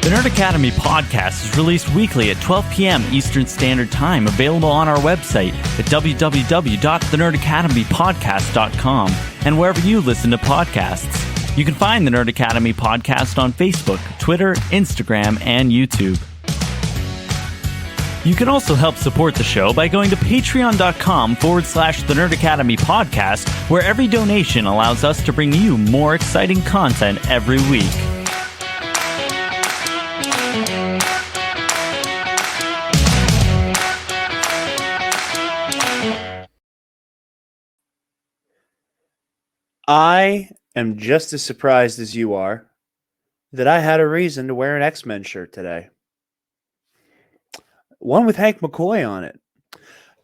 The Nerd Academy podcast is released weekly at 12 p.m. Eastern Standard Time, available on our website at www.thenerdacademypodcast.com and wherever you listen to podcasts. You can find the Nerd Academy podcast on Facebook, Twitter, Instagram, and YouTube. You can also help support the show by going to patreon.com/The Nerd Academy podcast, where every donation allows us to bring you more exciting content every week. I am just as surprised as you are that I had a reason to wear an X-Men shirt today. One with Hank McCoy on it.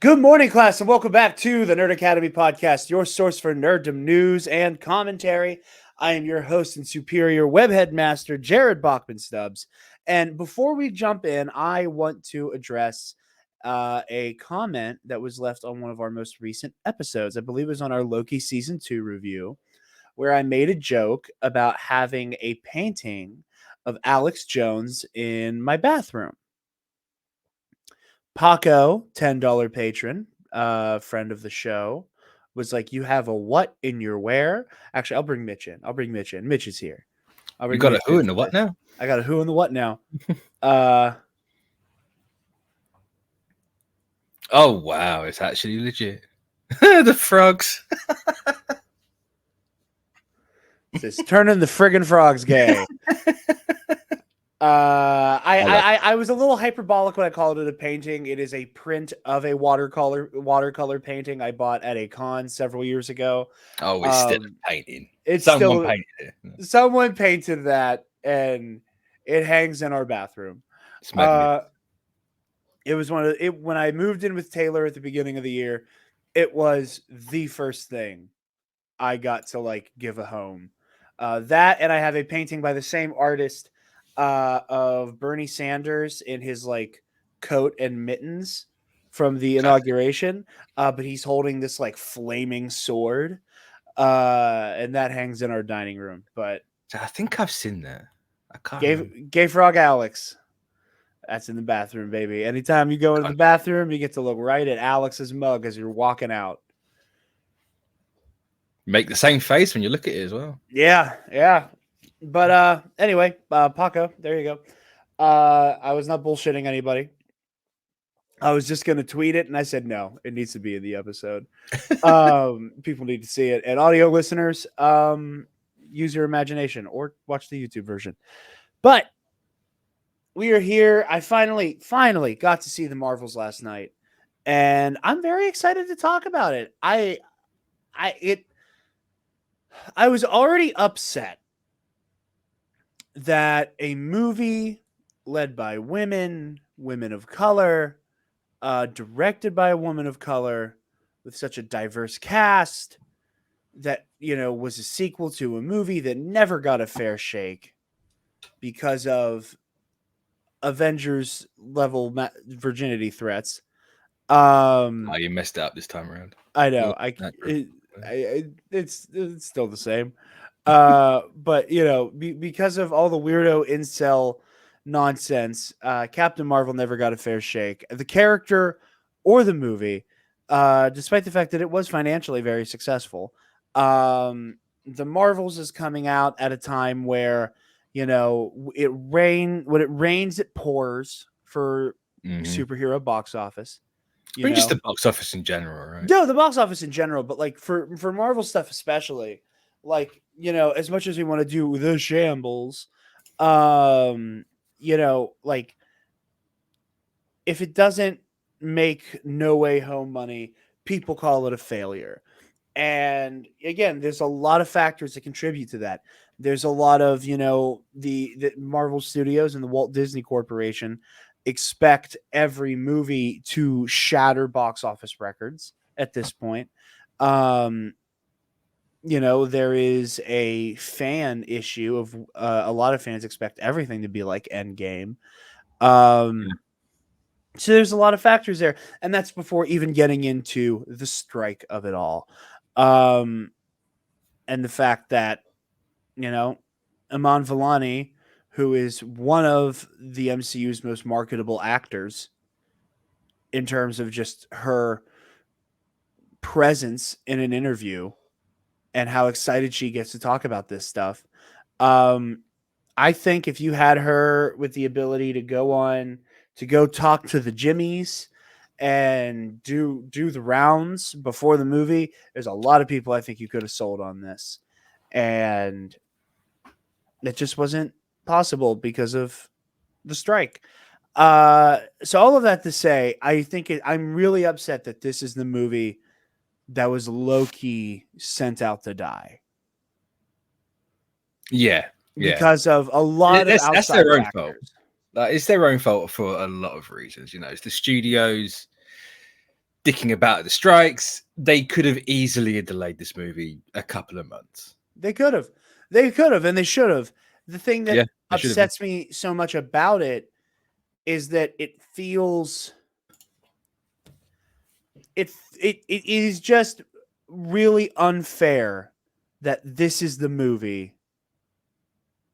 Good morning, class, and welcome back to the Nerd Academy podcast, your source for nerddom news and commentary. I am your host and superior webhead master, Jarod Bachman-Stubbs. And before we jump in, I want to address a comment that was left on one of our most recent episodes. I believe it was on our Loki Season 2 review, where I made a joke about having a painting of Alex Jones in my bathroom. Paco, $10 patron, friend of the show, was like, "You have a what in your where?" Actually, I'll bring Mitch in. Mitch is here. You got a who and the what now? I got a who and the what now. Oh, wow. It's actually legit. The frogs. It's turning the friggin' frogs gay. I was a little hyperbolic when I called it a painting. It is a print of a watercolor painting I bought at a con several years ago. Oh, it's still a painting. Painted it. Someone painted that, and it hangs in our bathroom. It was when I moved in with Taylor at the beginning of the year. It was the first thing I got to give a home. That, and I have a painting by the same artist of Bernie Sanders in his coat and mittens from the inauguration, but he's holding this flaming sword, and that hangs in our dining room. But I think I've seen that. I can't. Gay Frog Alex. That's in the bathroom, baby. Anytime you go into the bathroom, you get to look right at Alex's mug as you're walking out. Make the same face when you look at it as well. Yeah. But anyway, Paco, there you go. I was not bullshitting anybody. I was just going to tweet it, and I said, no, it needs to be in the episode. People need to see it. And audio listeners, use your imagination or watch the YouTube version. But we are here. I finally got to see the Marvels last night, and I'm very excited to talk about it. I was already upset that a movie led by women of color, directed by a woman of color, with such a diverse cast, that was a sequel to a movie that never got a fair shake because of Avengers level virginity threats. You messed up this time around. I know. It's still the same. But because of all the weirdo incel nonsense, Captain Marvel never got a fair shake. The character or the movie, despite the fact that it was financially very successful. The Marvels is coming out at a time where when it rains, it pours for superhero box office. Just the box office in general, right? No, the box office in general, but for Marvel stuff especially, as much as we want to do the shambles, if it doesn't make No Way Home money, people call it a failure. And again, there's a lot of factors that contribute to that. There's a lot of, the Marvel Studios and the Walt Disney Corporation expect every movie to shatter box office records at this point. There is a fan issue of a lot of fans expect everything to be like Endgame. So there's a lot of factors there, and that's before even getting into the strike of it all. And the fact that, Iman Vellani, who is one of the MCU's most marketable actors in terms of just her presence in an interview and how excited she gets to talk about this stuff. I think if you had her with the ability to go talk to the Jimmies and do the rounds before the movie, there's a lot of people I think you could have sold on this. And it just wasn't possible because of the strike. So all of that to say, I think I'm really upset that this is the movie that was low key sent out to die. Yeah. Because of a lot of That's outside their own factors. fault. Like, it's their own fault for a lot of reasons. It's the studios dicking about the strikes. They could have easily delayed this movie a couple of months. They could have, and they should have. The thing that upsets me so much about it is that it feels it is just really unfair that this is the movie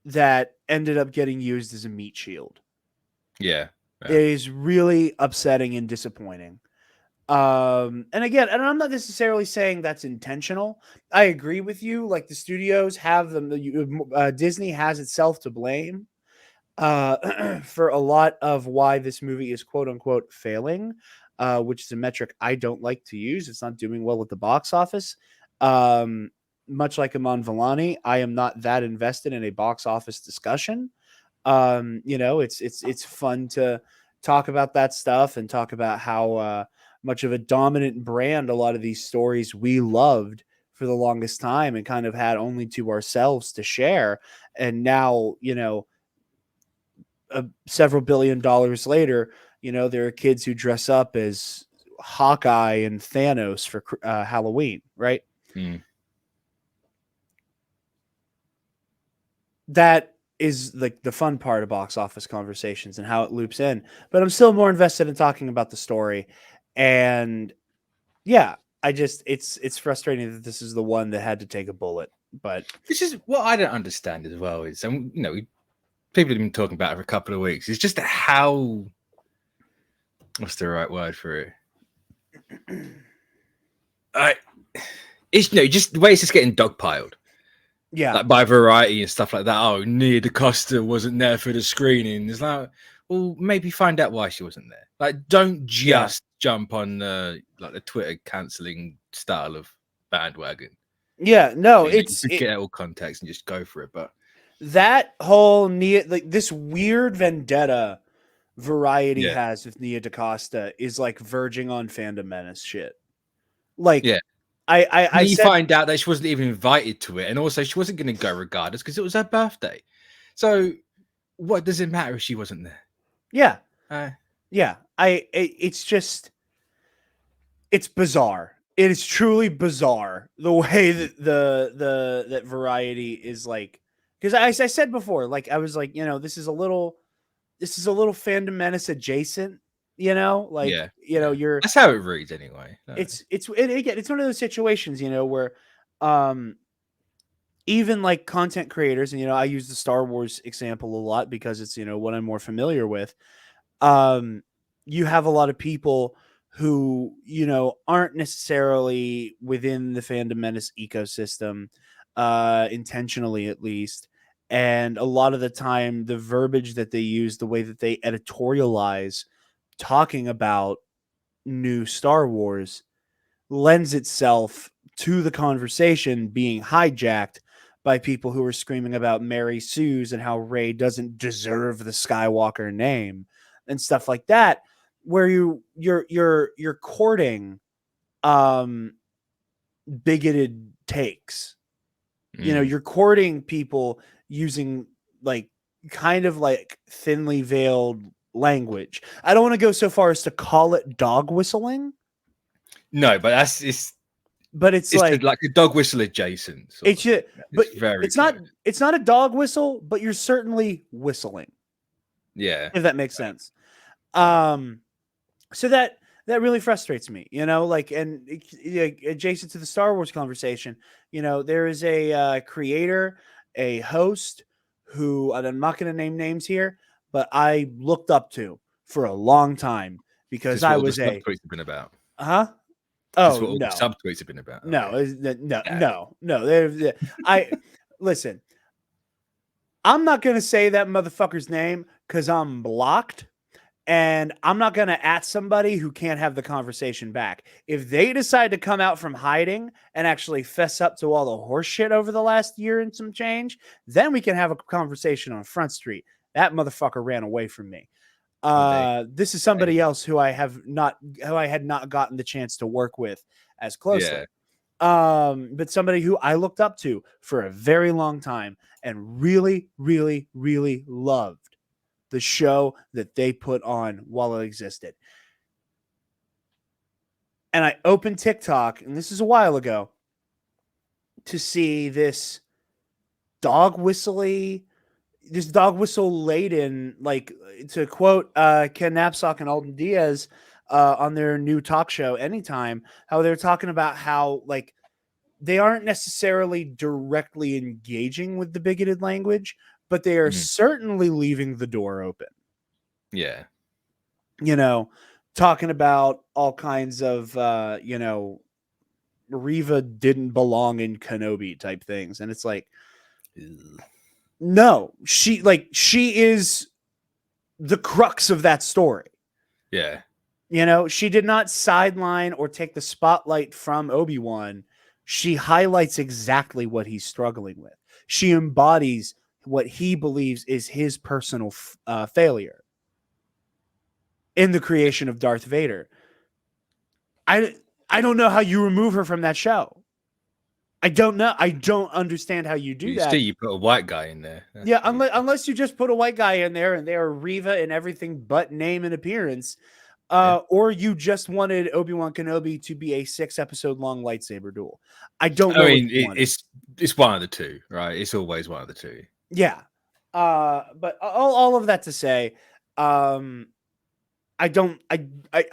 that ended up getting used as a meat shield. Yeah. It is really upsetting and disappointing. And again, and I'm not necessarily saying that's intentional. I agree with you. Like, the studios have them. Disney has itself to blame for a lot of why this movie is quote unquote failing, which is a metric I don't like to use. It's not doing well at the box office. Much like Iman Vellani, I am not that invested in a box office discussion. It's fun to talk about that stuff and talk about how much of a dominant brand a lot of these stories we loved for the longest time and kind of had only to ourselves to share. And now, several $1 billion later, there are kids who dress up as Hawkeye and Thanos for Halloween, right? Mm. That is like the fun part of box office conversations and how it loops in. But I'm still more invested in talking about the story. And yeah, it's frustrating that this is the one that had to take a bullet. But this is what I don't understand as well is, and people have been talking about it for a couple of weeks. It's just how, what's the right word for it? It's just the way it's just getting dogpiled. Yeah, like by Variety and stuff like that. Oh, Nia DaCosta wasn't there for the screening. It's like, well, maybe find out why she wasn't there. Like, don't just jump on the Twitter canceling style of bandwagon. Yeah, no, you get all context and just go for it. But that whole Nia, this weird vendetta Variety has with Nia DaCosta is like verging on fandom menace shit. Like, I find out that she wasn't even invited to it, and also she wasn't going to go regardless because it was her birthday. So, what does it matter if she wasn't there? Yeah, it's bizarre. It is truly bizarre the way that that Variety is like. Because I said before, like I was like, this is a little fandom menace adjacent. You're that's how it reads anyway. It's one of those situations, where even like content creators, and I use the Star Wars example a lot because it's what I'm more familiar with. You have a lot of people who aren't necessarily within the fandom menace ecosystem, intentionally at least. And a lot of the time, the verbiage that they use, the way that they editorialize talking about new Star Wars lends itself to the conversation being hijacked by people who are screaming about Mary Sue's and how Rey doesn't deserve the Skywalker name and stuff like that, where you're courting bigoted takes. You're courting people using like kind of like thinly veiled language. I don't want to go so far as to call it dog whistling. No, but it's like a dog whistle adjacent. It's not a dog whistle, but you're certainly whistling. Yeah, if that makes sense. So that really frustrates me, and adjacent to the Star Wars conversation, there is a creator, a host who, and I'm not going to name names here, but I looked up to for a long time because Just I what all the was a, subtweets have been about. huh? Just Oh, what all the no, subtweets have been about. no, Okay. no. I listen. I'm not going to say that motherfucker's name because I'm blocked. And I'm not going to at somebody who can't have the conversation back. If they decide to come out from hiding and actually fess up to all the horse shit over the last year and some change, then we can have a conversation on Front Street. That motherfucker ran away from me. This is somebody else who I had not gotten the chance to work with as closely. But somebody who I looked up to for a very long time and really, really, really loved the show that they put on while it existed. And I opened TikTok, and this is a while ago, to see this dog whistle laden, like, to quote Ken Knapsack and Alden Diaz on their new talk show Anytime, how they're talking about how, like, they aren't necessarily directly engaging with the bigoted language, but they are certainly leaving the door open. Yeah. Talking about all kinds of, Riva didn't belong in Kenobi type things. And it's like, no, she is the crux of that story. Yeah. She did not sideline or take the spotlight from Obi-Wan. She highlights exactly what he's struggling with. She embodies what he believes is his personal failure in the creation of Darth Vader. I don't know how you remove her from that show. I don't know. I don't understand how you do that. Still, you put a white guy in there. Yeah, unless you just put a white guy in there and they are Riva in everything but name and appearance. Or you just wanted Obi-Wan Kenobi to be a 6-episode long lightsaber duel. I don't know. It's one of the two, right? It's always one of the two. Yeah. But all of that to say, it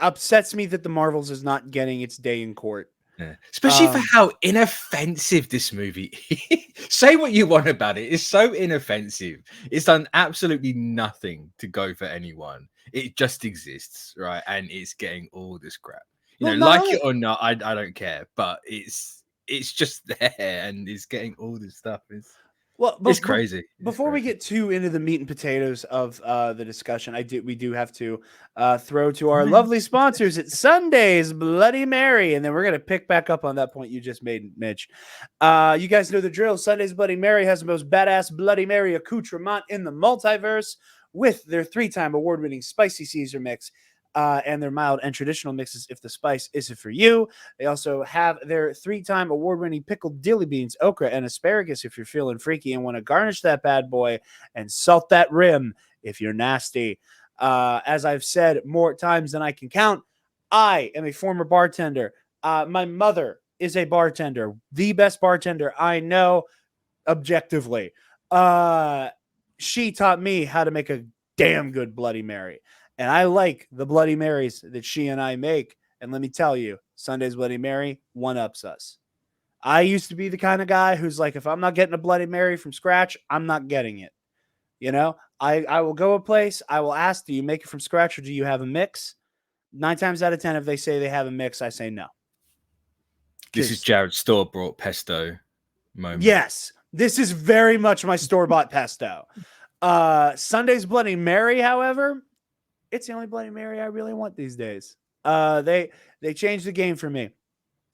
upsets me that the Marvels is not getting its day in court. Yeah. Especially for how inoffensive this movie is. Say what you want about it. It's so inoffensive. It's done absolutely nothing to go for anyone. It just exists, right? And it's getting all this crap. It or not, I don't care. But it's just there and it's getting all this stuff. It's crazy. Before we get too into the meat and potatoes of the discussion, we do have to throw to our lovely sponsors at Sunday's Bloody Mary, and then we're gonna pick back up on that point you just made, Mitch. You guys know the drill. Sunday's Bloody Mary has the most badass Bloody Mary accoutrement in the multiverse with their 3-time award-winning spicy Caesar mix. And their mild and traditional mixes if the spice isn't for you. They also have their 3-time award-winning pickled dilly beans, okra, and asparagus if you're feeling freaky and want to garnish that bad boy, and salt that rim if you're nasty. As I've said more times than I can count, I am a former bartender. My mother is a bartender, the best bartender I know objectively. She taught me how to make a damn good Bloody Mary. And I like the Bloody Marys that she and I make. And let me tell you, Sunday's Bloody Mary one-ups us. I used to be the kind of guy who's like, if I'm not getting a Bloody Mary from scratch, I'm not getting it. I will go a place. I will ask, do you make it from scratch or do you have a mix? 9 times out of 10, if they say they have a mix, I say no. This is Jared's store-bought pesto moment. Yes, this is very much my store-bought pesto. Sunday's Bloody Mary, however, it's the only Bloody Mary I really want these days. They changed the game for me.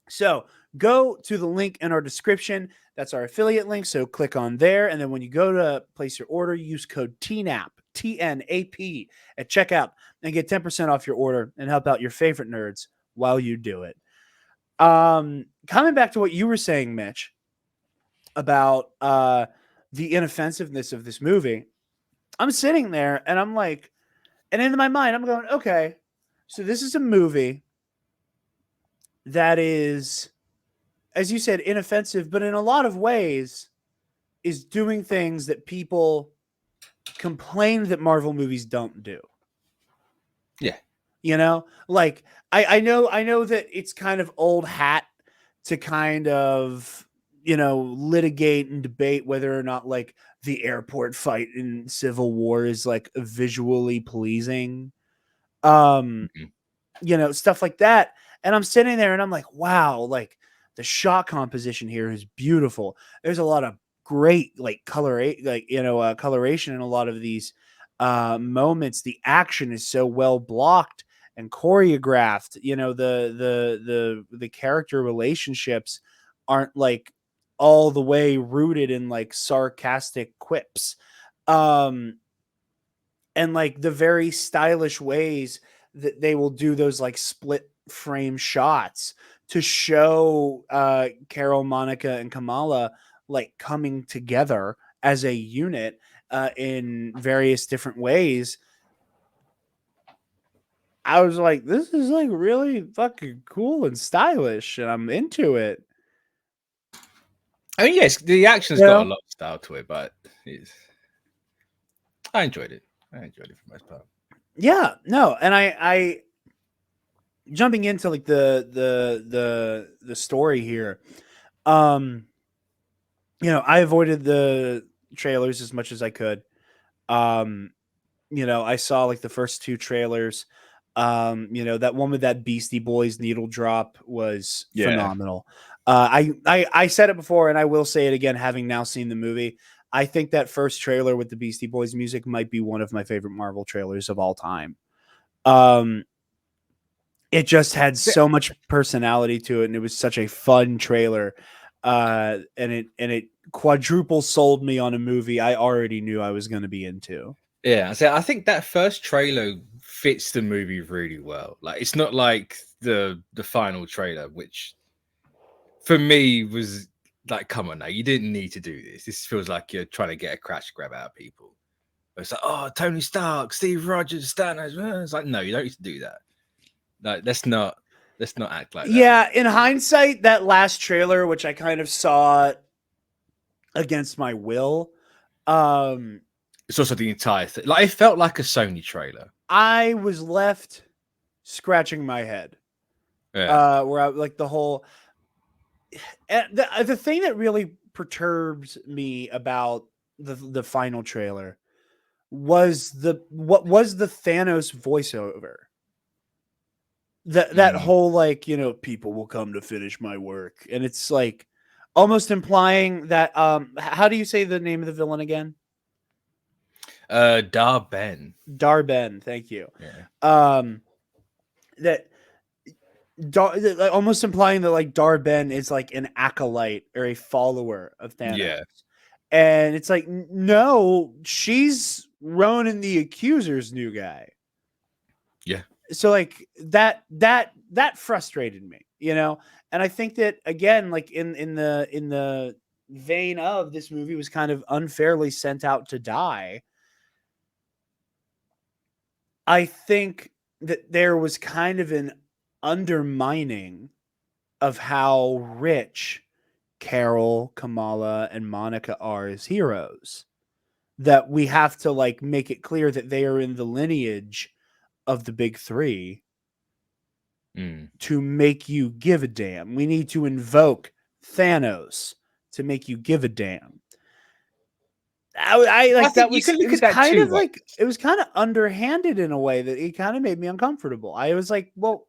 So go to the link in our description. That's our affiliate link. So click on there. And then when you go to place your order, use code TNAP, TNAP at checkout and get 10% off your order and help out your favorite nerds while you do it. Coming back to what you were saying, Mitch, about the inoffensiveness of this movie, I'm sitting there and I'm like, and in my mind, I'm going, okay, so this is a movie that is, as you said, inoffensive, but in a lot of ways is doing things that people complain that Marvel movies don't do. Yeah. Like I know that it's kind of old hat to kind of litigate and debate whether or not like the airport fight in Civil War is like visually pleasing. Stuff like that. And I'm sitting there and I'm like, wow, like the shot composition here is beautiful. There's a lot of great like coloration in a lot of these moments. The action is so well blocked and choreographed. The character relationships aren't like all the way rooted in like sarcastic quips. And like the very stylish ways that they will do those like split frame shots to show Carol, Monica, and Kamala like coming together as a unit in various different ways. I was like, this is like really fucking cool and stylish, and I'm into it. I mean, yes, the action's got a lot of style to it, but I enjoyed it. I enjoyed it for the most part. Yeah, no, and I jumping into like the story here. I avoided the trailers as much as I could. I saw like the first 2 trailers. That one with that Beastie Boys needle drop was phenomenal. I said it before and I will say it again, having now seen the movie. I think that first trailer with the Beastie Boys music might be one of my favorite Marvel trailers of all time. It just had so much personality to it, and it was such a fun trailer. And it quadruple sold me on a movie I already knew I was going to be into. Yeah, so I think that first trailer fits the movie really well. Like, it's not like the final trailer, which for me was like, come on now, you didn't need to do this. This feels like you're trying to get a crash grab out of people. It's like, oh, Tony Stark, Steve Rogers, Thanos. It's like, no, you don't need to do that. Like, let's not act like that. Yeah, in hindsight, that last trailer, which I kind of saw against my will, it's also the entire thing. Like, it felt like a Sony trailer. I was left scratching my head. Yeah. Where I like the whole. The thing that really perturbs me about the final trailer was what was the Thanos voiceover. That whole like, people will come to finish my work, and it's like almost implying that how do you say the name of the villain again? Dar-Ben. Dar-Ben, thank you. Yeah. That almost implying that like Dar-Ben is like an acolyte or a follower of Thanos. Yeah. And it's like, no, she's Ronan the Accuser's new guy. Yeah. So like that frustrated me, and I think that again, like in the vein of this movie was kind of unfairly sent out to die. I think that there was kind of an undermining of how rich Carol, Kamala, and Monica are as heroes. That we have to like make it clear that they are in the lineage of the big 3 to make you give a damn. We need to invoke Thanos to make you give a damn. I like that was it was kind of like it was kind of underhanded in a way that it kind of made me uncomfortable. I was like, well,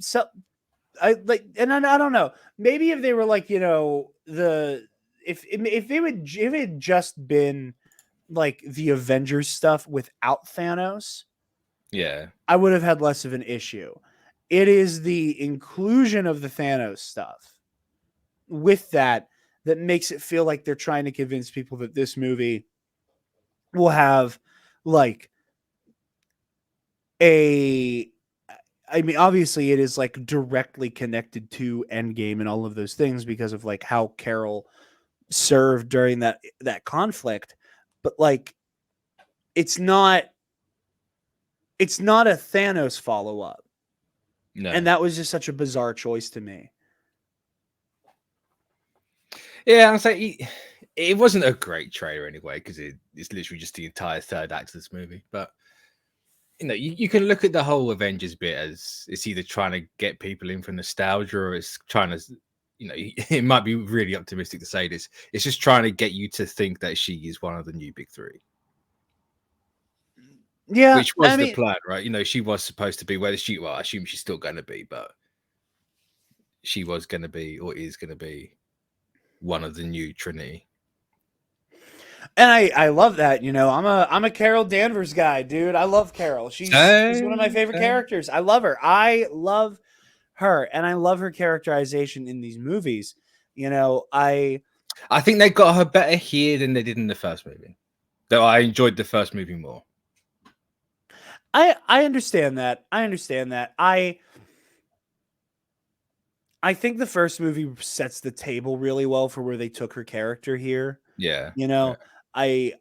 so I like, and I don't know. Maybe if they were like, if it had just been like the Avengers stuff without Thanos, yeah, I would have had less of an issue. It is the inclusion of the Thanos stuff with that makes it feel like they're trying to convince people that this movie will have like obviously it is like directly connected to Endgame and all of those things because of like how Carol served during that conflict, but like it's not a Thanos follow-up. No. And that was just such a bizarre choice to me. Yeah, I was like, it wasn't a great trailer anyway, because it's literally just the entire third act of this movie. But you can look at the whole Avengers bit as it's either trying to get people in for nostalgia or it's trying to, it might be really optimistic to say this. It's just trying to get you to think that she is one of the new big three. Yeah, Which was the plan, right? She was supposed to be I assume she's still going to be, but she was going to be or is going to be one of the new Trinity. And I love that. I'm a Carol Danvers guy, dude. I love Carol. She's one of my favorite characters. I love her. I love her, and I love her characterization in these movies. I think they got her better here than they did in the first movie. Though I enjoyed the first movie more. I understand that. I think the first movie sets the table really well for where they took her character here. Yeah. I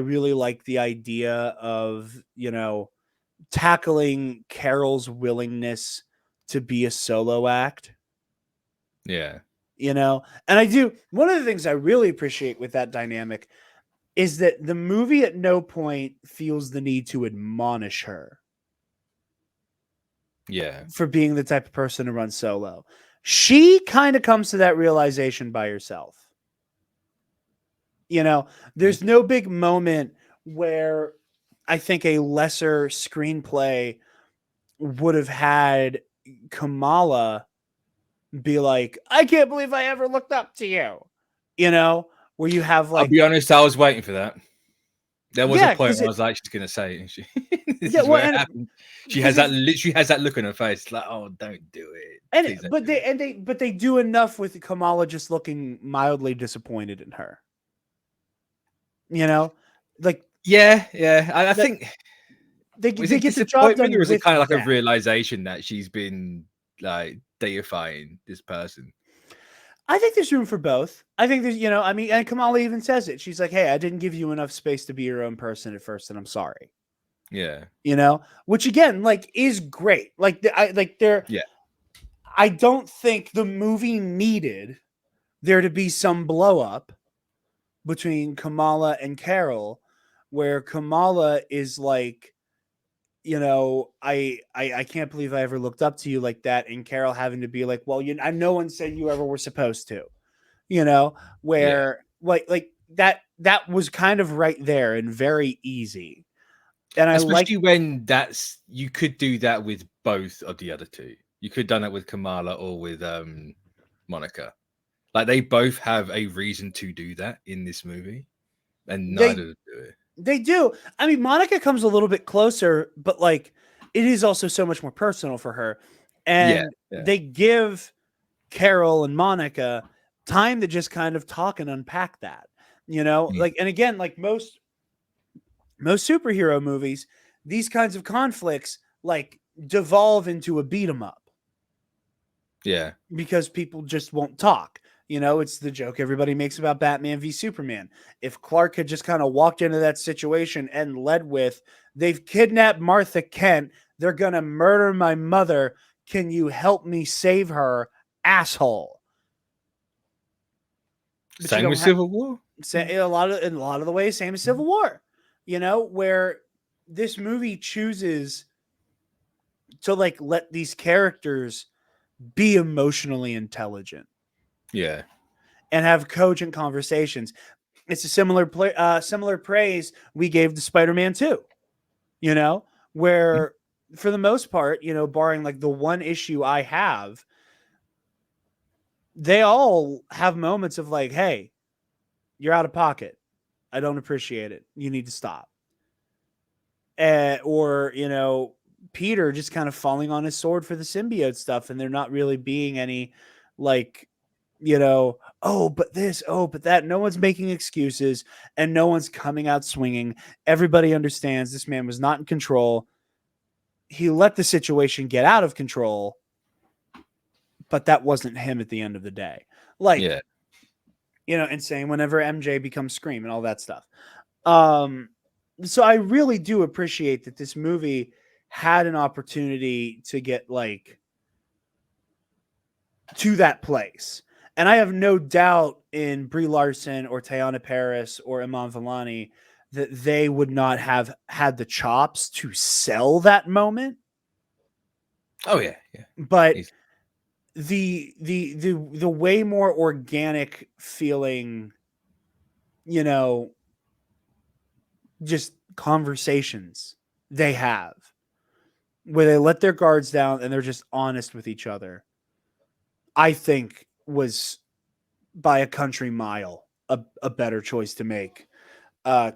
really like the idea of, tackling Carol's willingness to be a solo act. Yeah. And I do. One of the things I really appreciate with that dynamic is that the movie at no point feels the need to admonish her. Yeah. For being the type of person to run solo. She kind of comes to that realization by herself. There's no big moment where I think a lesser screenplay would have had Kamala be like, I can't believe I ever looked up to you. Where you have I'll be honest, I was waiting for that. There was a point where I was like, she's gonna say it. She has that literally has that look on her face, like, oh, don't do it. But they do enough with Kamala just looking mildly disappointed in her. I think they get the job done. Or is it kind of like a realization that she's been like deifying this person? I think there's room for both. I think there's, and Kamala even says it. She's like, hey, I didn't give you enough space to be your own person at first, and I'm sorry. Yeah. Which again, is great. I don't think the movie needed there to be some blow up between Kamala and Carol, where Kamala is like, I can't believe I ever looked up to you like that. And Carol having to be like, well, no one said you ever were supposed to, where like that was kind of right there and very easy. And especially when you could do that with both of the other two. You could have done that with Kamala or with Monica. Like they both have a reason to do that in this movie, and neither do it. They do. I mean, Monica comes a little bit closer, but it is also so much more personal for her. And they give Carol and Monica time to just kind of talk and unpack that, and again, most superhero movies, these kinds of conflicts devolve into a beat 'em up. Yeah. Because people just won't talk. It's the joke everybody makes about Batman v Superman. If Clark had just kind of walked into that situation and led with, they've kidnapped Martha Kent. They're going to murder my mother. Can you help me save her, asshole? But same with Civil War. In a lot of the ways, same as Civil War. Where this movie chooses to let these characters be emotionally intelligent. Yeah. And have cogent conversations. It's a similar praise we gave to Spider-Man 2, where for the most part, barring the one issue I have, they all have moments of hey, you're out of pocket. I don't appreciate it. You need to stop. Or, Peter just kind of falling on his sword for the symbiote stuff. And there not really being any oh, but this, oh, but that. No one's making excuses and no one's coming out swinging. Everybody understands this man was not in control. He let the situation get out of control, but that wasn't him at the end of the day. And saying whenever MJ becomes Scream and all that stuff. So I really do appreciate that this movie had an opportunity to get to that place. And I have no doubt in Brie Larson or Teyonah Parris or Iman Vellani that they would not have had the chops to sell that moment. Oh, yeah. But the way more organic feeling, just conversations they have where they let their guards down and they're just honest with each other, I think was by a country mile a better choice to make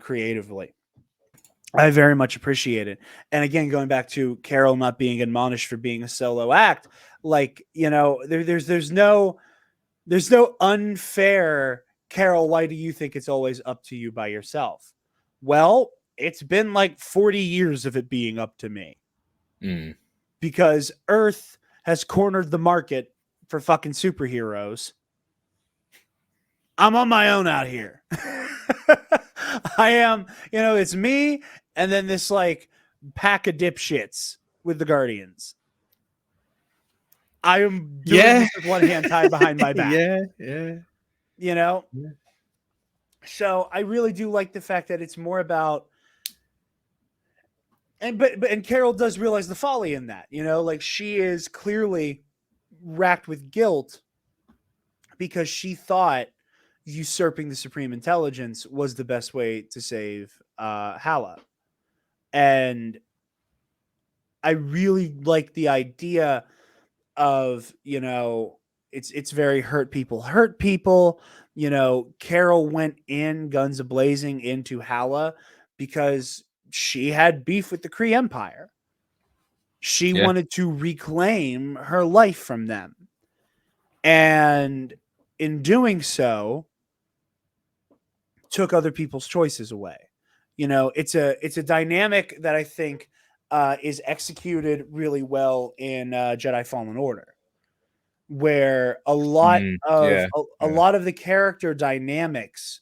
creatively. I very much appreciate it. And again, going back to Carol not being admonished for being a solo act, like, there's no unfair Carol, why do you think it's always up to you by yourself? Well, it's been like 40 years of it being up to me. Because Earth has cornered the market for fucking superheroes. I'm on my own out here. I am, it's me and then this like pack of dipshits with the Guardians. I am doing this with one hand tied behind my back. Yeah. So I really do like the fact that it's more about, and Carol does realize the folly in that, like she is clearly racked with guilt because she thought usurping the supreme intelligence was the best way to save Hala. And I really like the idea of, it's very hurt people. Carol went in guns a-blazing into Hala because she had beef with the Kree Empire. She wanted to reclaim her life from them. And in doing so, took other people's choices away. It's a dynamic that I think is executed really well in Jedi Fallen Order, where a lot of the character dynamics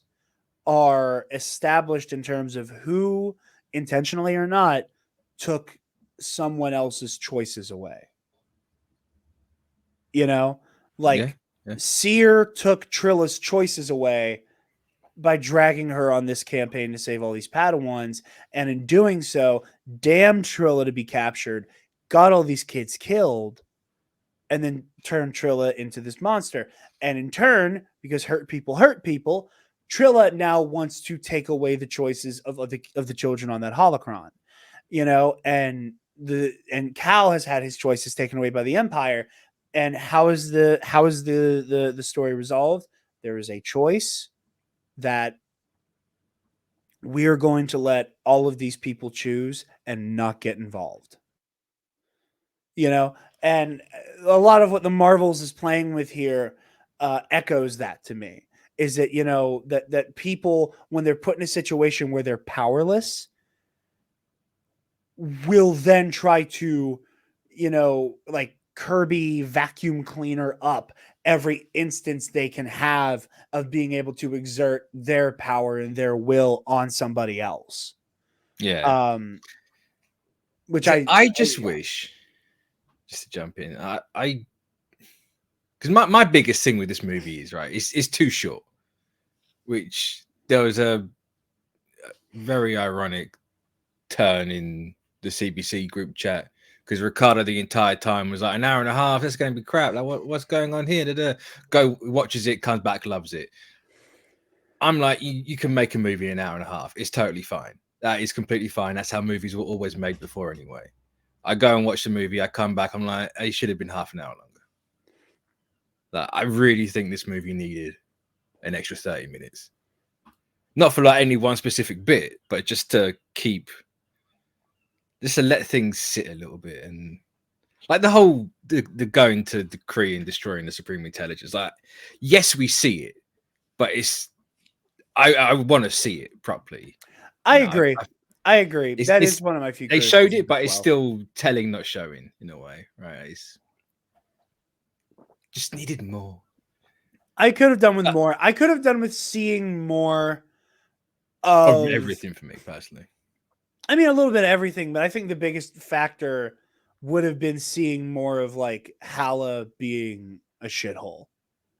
are established in terms of who, intentionally or not, took someone else's choices away. Seer took Trilla's choices away by dragging her on this campaign to save all these Padawans, and in doing so, damned Trilla to be captured, got all these kids killed, and then turned Trilla into this monster. And in turn, because hurt people, Trilla now wants to take away the choices of the children on that holocron, and Cal has had his choices taken away by the Empire. And how is the story resolved? There is a choice that we are going to let all of these people choose and not get involved. And a lot of what the Marvels is playing with here echoes that to me. Is that, that people, when they're put in a situation where they're powerless, will then try to, like Kirby vacuum cleaner up every instance they can have of being able to exert their power and their will on somebody else. Yeah. Which I just wish, just to jump in, I because my biggest thing with this movie is, right, it's too short. Which there was a very ironic turn in the CBC group chat, because Ricardo the entire time was like, an hour and a half, that's going to be crap. Like, what's going on here? Go watches it, comes back, loves it. I'm like, you can make a movie an hour and a half. It's totally fine. That is completely fine. That's how movies were always made before anyway. I go and watch the movie. I come back. I'm like, it should have been half an hour longer. Like, I really think this movie needed an extra 30 minutes. Not for like any one specific bit, but just to let things sit a little bit. And like the whole the going to the Kree and destroying the Supreme Intelligence. Like, yes, we see it, but I want to see it properly. I agree. I agree. That is one of my few. They showed it, but it's still telling, not showing, in a way, right? It's just needed more. I could have done with more. I could have done with seeing more of everything for me personally. I mean, a little bit of everything, but I think the biggest factor would have been seeing more of like Hala being a shithole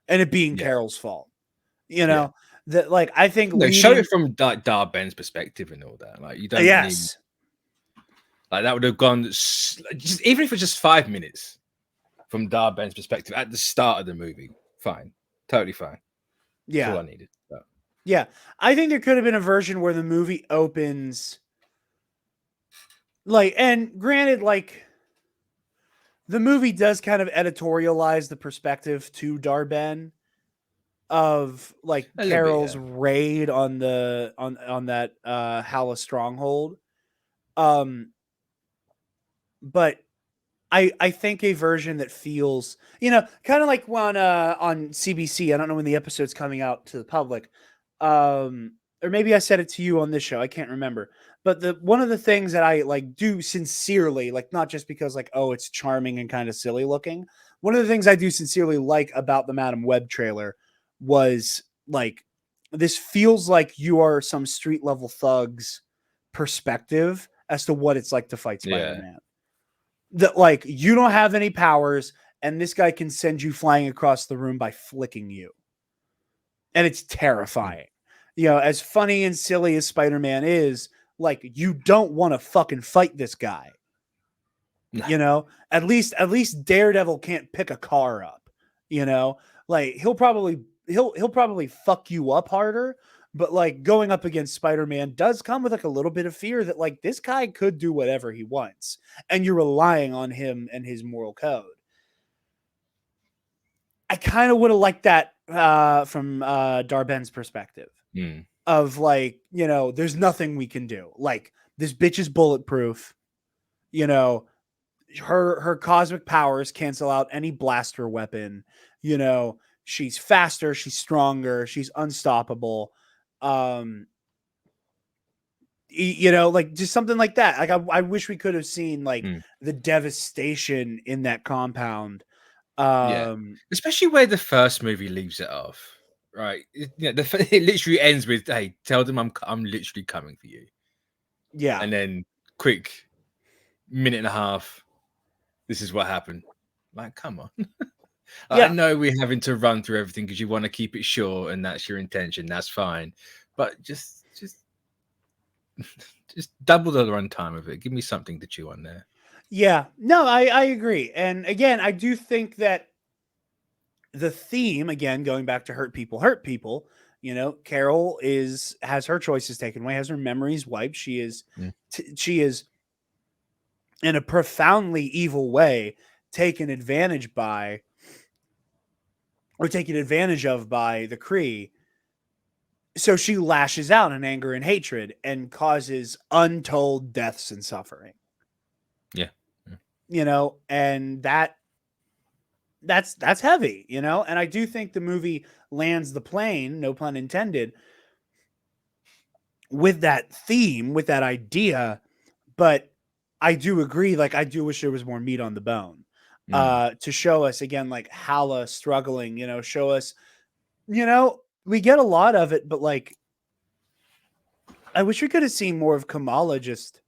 and it being Carol's fault. That, like, I think show it from Dar Ben's perspective and all that. Like, you don't need, like, that would have gone just, even if it's just 5 minutes. from Darben's perspective at the start of the movie. Fine, totally fine. That's all I needed. But. Yeah, I think there could have been a version where the movie opens like, and granted, like the movie does kind of editorialize the perspective to Darben of like A little bit, Carol's yeah. raid on the on that Hala stronghold. But I think a version that feels, you know, kind of like one on CBC. I don't know when the episode's coming out to the public. Or maybe I said it to you on this show. I can't remember. But the one of the things that I like do sincerely, like not just because like, oh, it's charming and kind of silly looking. One of the things I do sincerely like about the Madam Web trailer was like, this feels like you are some street level thugs perspective as to what it's like to fight Spider-Man. That like you don't have any powers and this guy can send you flying across the room by flicking you. And it's terrifying. You know, as funny and silly as Spider-Man is, like you don't want to fucking fight this guy. You know, at least Daredevil can't pick a car up, you know? Like he'll probably fuck you up harder, but like going up against Spider-Man does come with like a little bit of fear that like this guy could do whatever he wants and you're relying on him and his moral code. I kind of would have liked that from Darben's perspective of like, you know, there's nothing we can do. Like this bitch is bulletproof, you know, her cosmic powers cancel out any blaster weapon, you know, she's faster, she's stronger, she's unstoppable. You know, like just something like that. Like I wish we could have seen like the devastation in that compound. Especially where the first movie leaves it off, right? It literally ends with, "Hey, tell them I'm literally coming for you." Yeah, and then quick minute and a half. This is what happened. Like, come on. I know we're having to run through everything because you want to keep it short, and that's your intention. That's fine, but just double the runtime of it. Give me something to chew on there. Yeah, no, I agree. And again, I do think that the theme, again, going back to hurt people, you know, Carol has her choices taken away, has her memories wiped. She is in a profoundly evil way taken advantage of by the Kree. So she lashes out in anger and hatred and causes untold deaths and suffering. Yeah. You know, and that's heavy, you know? And I do think the movie lands the plane, no pun intended, with that theme, with that idea. But I do agree, like I do wish there was more meat on the bone. To show us again, like Hala struggling, you know, show us, you know, we get a lot of it, but like I wish we could have seen more of Kamala just,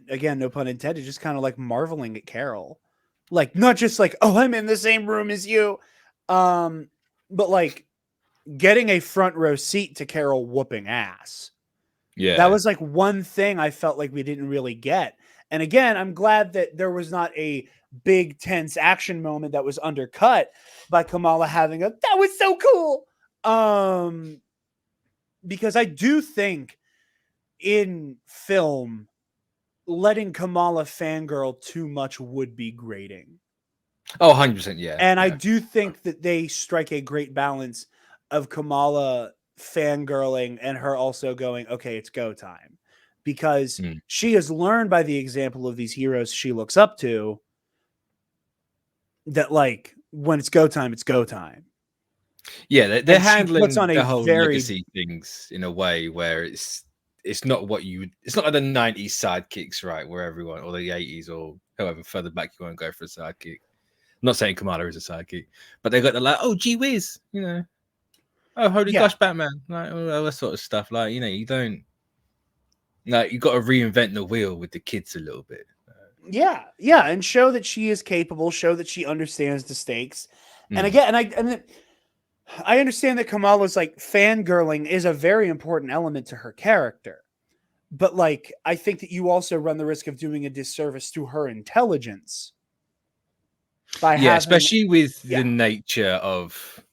again, no pun intended, just kind of like marveling at Carol. Like not just like, oh, I'm in the same room as you. But like getting a front row seat to Carol whooping ass. Yeah. That was like one thing I felt like we didn't really get. And again, I'm glad that there was not a big tense action moment that was undercut by Kamala having that was so cool. Because I do think in film, letting Kamala fangirl too much would be grating. Oh, 100%, yeah. And I do think that they strike a great balance of Kamala fangirling and her also going, okay, it's go time. Because she has learned by the example of these heroes she looks up to that, like, when it's go time, it's go time. Yeah, they're handling the whole legacy things in a way where it's not what it's not like the 90s sidekicks, right? Where everyone, or the 80s, or however further back you want to go for a sidekick. I'm not saying Kamala is a sidekick, but they got the like, oh, gee whiz, you know, oh, holy gosh, Batman, like all that sort of stuff. Like, you know, you don't, like, you got to reinvent the wheel with the kids a little bit. Yeah, and show that she is capable, show that she understands the stakes. And again, I understand that Kamala's like fangirling is a very important element to her character. But like, I think that you also run the risk of doing a disservice to her intelligence. by Yeah, having especially with Yeah. the nature of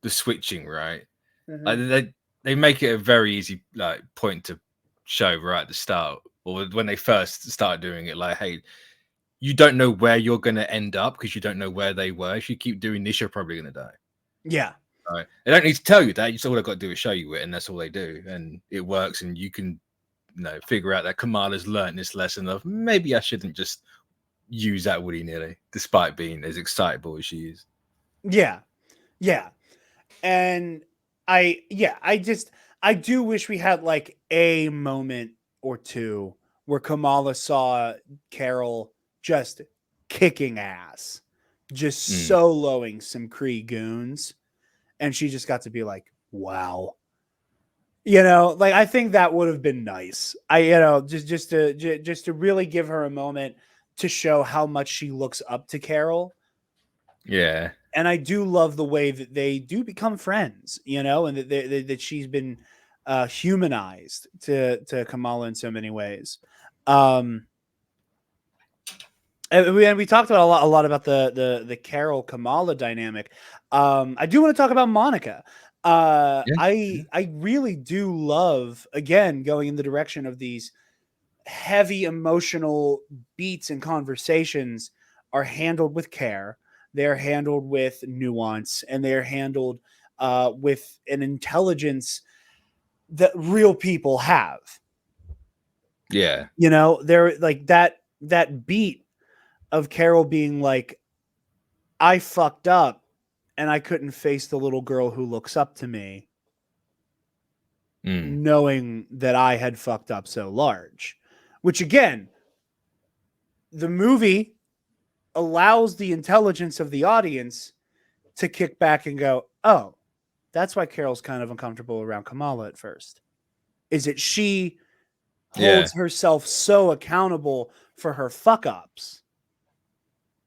the switching, right? Like they make it a very easy like point to show right at the start, or when they first start doing it, like, hey, you don't know where you're going to end up because you don't know where they were. If you keep doing this, you're probably going to die. Yeah. Right? They don't need to tell you that. Just all they've got to do is show you it, and that's all they do, and it works. And you can, figure out that Kamala's learned this lesson of maybe I shouldn't just use that willy-nilly, despite being as excitable as she is. Yeah. Yeah. And I do wish we had like a moment or two where Kamala saw Carol just kicking ass, just soloing some Kree goons, and she just got to be like, wow. Like I think that would have been nice. Just to really give her a moment to show how much she looks up to Carol. Yeah. And I do love the way that they do become friends, and that she's been humanized to Kamala in so many ways. And we talked about a lot about the Carol Kamala dynamic. I do want to talk about Monica. I really do love, again, going in the direction of these heavy emotional beats and conversations are handled with care. They're handled with nuance, and they're handled with an intelligence that real people have. Yeah. They're like that beat of Carol being like, I fucked up and I couldn't face the little girl who looks up to me, knowing that I had fucked up so large. Which, again, the movie allows the intelligence of the audience to kick back and go, oh, that's why Carol's kind of uncomfortable around Kamala at first. Is it she holds herself so accountable for her fuck ups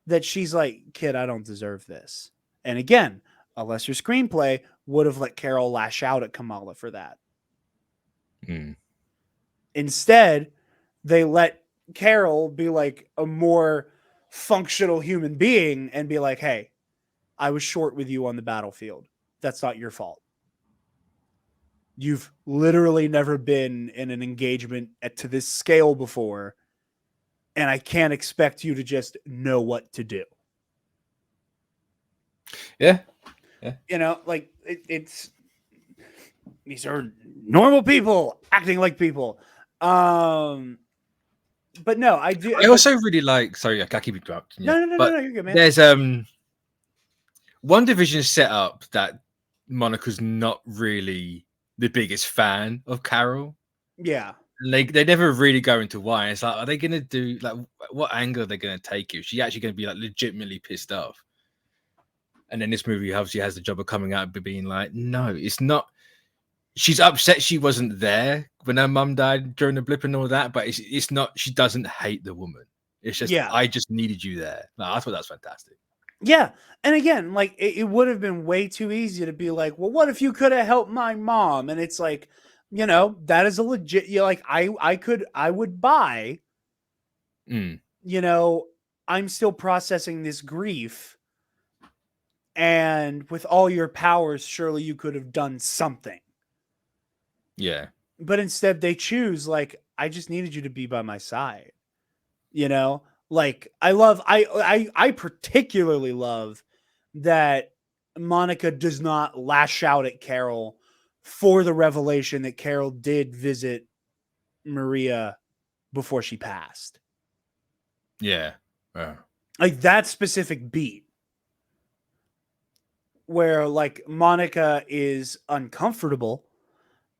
that she's like, kid, I don't deserve this. And again, a lesser screenplay would have let Carol lash out at Kamala for that. Instead, they let Carol be like a more functional human being and be like, hey, I was short with you on the battlefield. That's not your fault. You've literally never been in an engagement to this scale before, and I can't expect you to just know what to do. Yeah. Like it's these are normal people acting like people. But no, I do. I also really like. Sorry, I keep interrupting you. No, you're good, man. There's one division set up that Monica's not really the biggest fan of Carol. Yeah. And they never really go into why. It's like, are they gonna do like what angle are they gonna take you? Is she actually gonna be like legitimately pissed off? And then this movie obviously has the job of coming out and being like, no, it's not. She's upset she wasn't there when her mum died during the blip and all that, but it's not. She doesn't hate the woman. It's just, I just needed you there. No, I thought that's fantastic. Yeah. And again, like it would have been way too easy to be like, well, what if you could have helped my mom? And it's like, that is a legit, I would buy, I'm still processing this grief. And with all your powers, surely you could have done something. Yeah. But instead they choose, like, I just needed you to be by my side. Like I particularly love that Monica does not lash out at Carol for the revelation that Carol did visit Maria before she passed. Yeah. Like that specific beat where like Monica is uncomfortable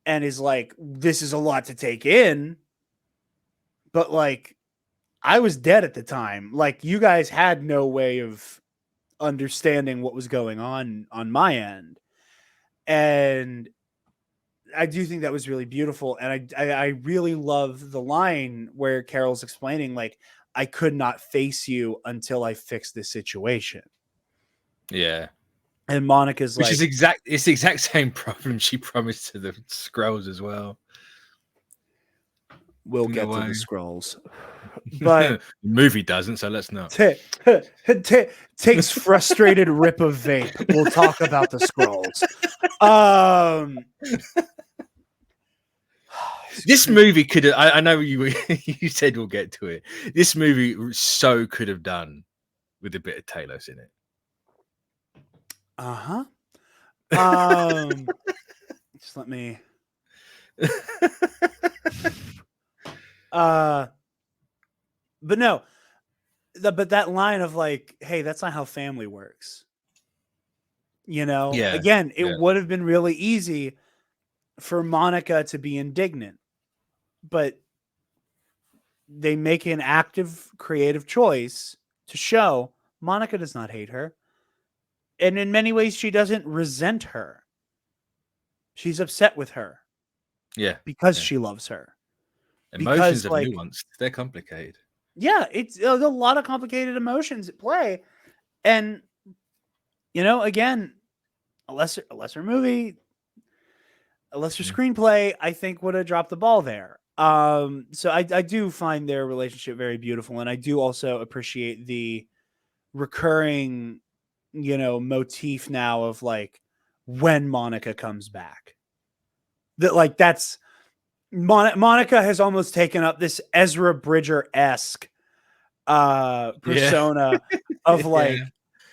and is like, this is a lot to take in, but like, I was dead at the time. Like, you guys had no way of understanding what was going on my end. And I do think that was really beautiful. And I really love the line where Carol's explaining, like, I could not face you until I fixed this situation. Yeah. And Monica's Which like, is it's the exact same problem she promised to the Skrulls as well. we'll In a get to way. the scrolls. But the movie doesn't, so let's not. takes frustrated rip of vape. We'll talk about the scrolls. This movie could have. I know you you said we'll get to it. This movie so could have done with a bit of Talos in it. Uh-huh. Just let me but no, but that line of like, hey, that's not how family works. You know, Yeah, again, it yeah. would have been really easy for Monica to be indignant, but they make an active, creative choice to show Monica does not hate her. And in many ways, she doesn't resent her. She's upset with her. Yeah. Because she loves her. Emotions Because, are nuanced. They're complicated. Yeah, it's a lot of complicated emotions at play. And, you know, again, a lesser movie, a lesser screenplay, I think would have dropped the ball there. So I do find their relationship very beautiful. And I do also appreciate the recurring, you know, motif now of like when Monica comes back. That like that's Monica has almost taken up this Ezra Bridger-esque persona of like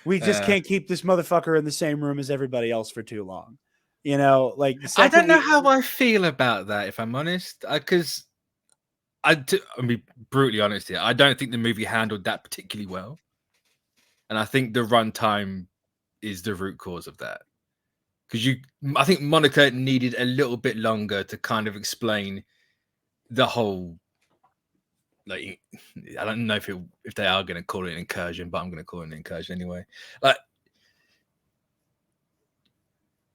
we just can't keep this motherfucker in the same room as everybody else for too long. You know, like I don't know how I feel about that, if I'm honest, because I'll be brutally honest here. I don't think the movie handled that particularly well, and I think the runtime is the root cause of that. Because I think Monica needed a little bit longer to kind of explain the whole. Like, I don't know if they are going to call it an incursion, but I'm going to call it an incursion anyway. Like,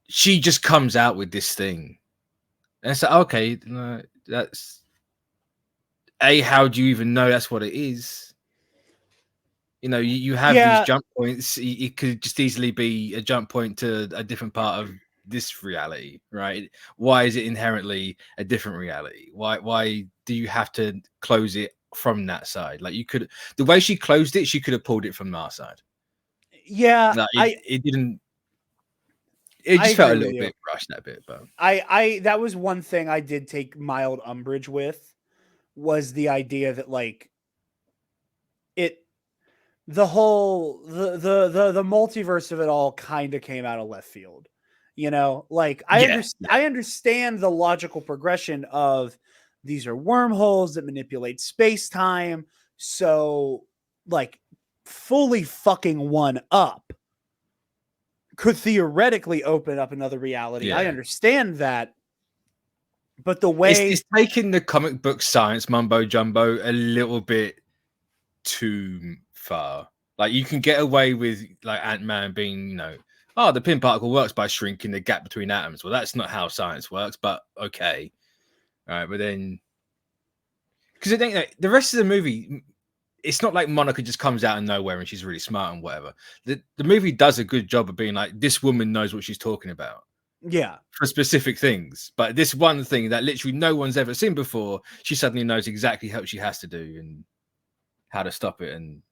she just comes out with this thing, and it's like, okay, no, that's how do you even know that's what it is? You know, you have these jump points. It could just easily be a jump point to a different part of this reality, right? Why is it inherently a different reality? Why do you have to close it from that side? Like, you could, the way she closed it, she could have pulled it from our side. Yeah, like, it didn't. It just felt a little bit rushed that bit, but I that was one thing I did take mild umbrage with, was the idea that like the whole the multiverse of it all kind of came out of left field. You know, like I understand the logical progression of these are wormholes that manipulate space-time, so like fully fucking one up could theoretically open up another reality. I understand that. But the way it's taking the comic book science mumbo jumbo a little bit too far. Like, you can get away with like Ant-Man being, you know, oh, the pin particle works by shrinking the gap between atoms. Well, that's not how science works, but okay. All right, but then because I think like, the rest of the movie, it's not like Monica just comes out of nowhere and she's really smart and whatever. The movie does a good job of being like, this woman knows what she's talking about. Yeah. For specific things. But this one thing that literally no one's ever seen before, she suddenly knows exactly what she has to do and how to stop it. And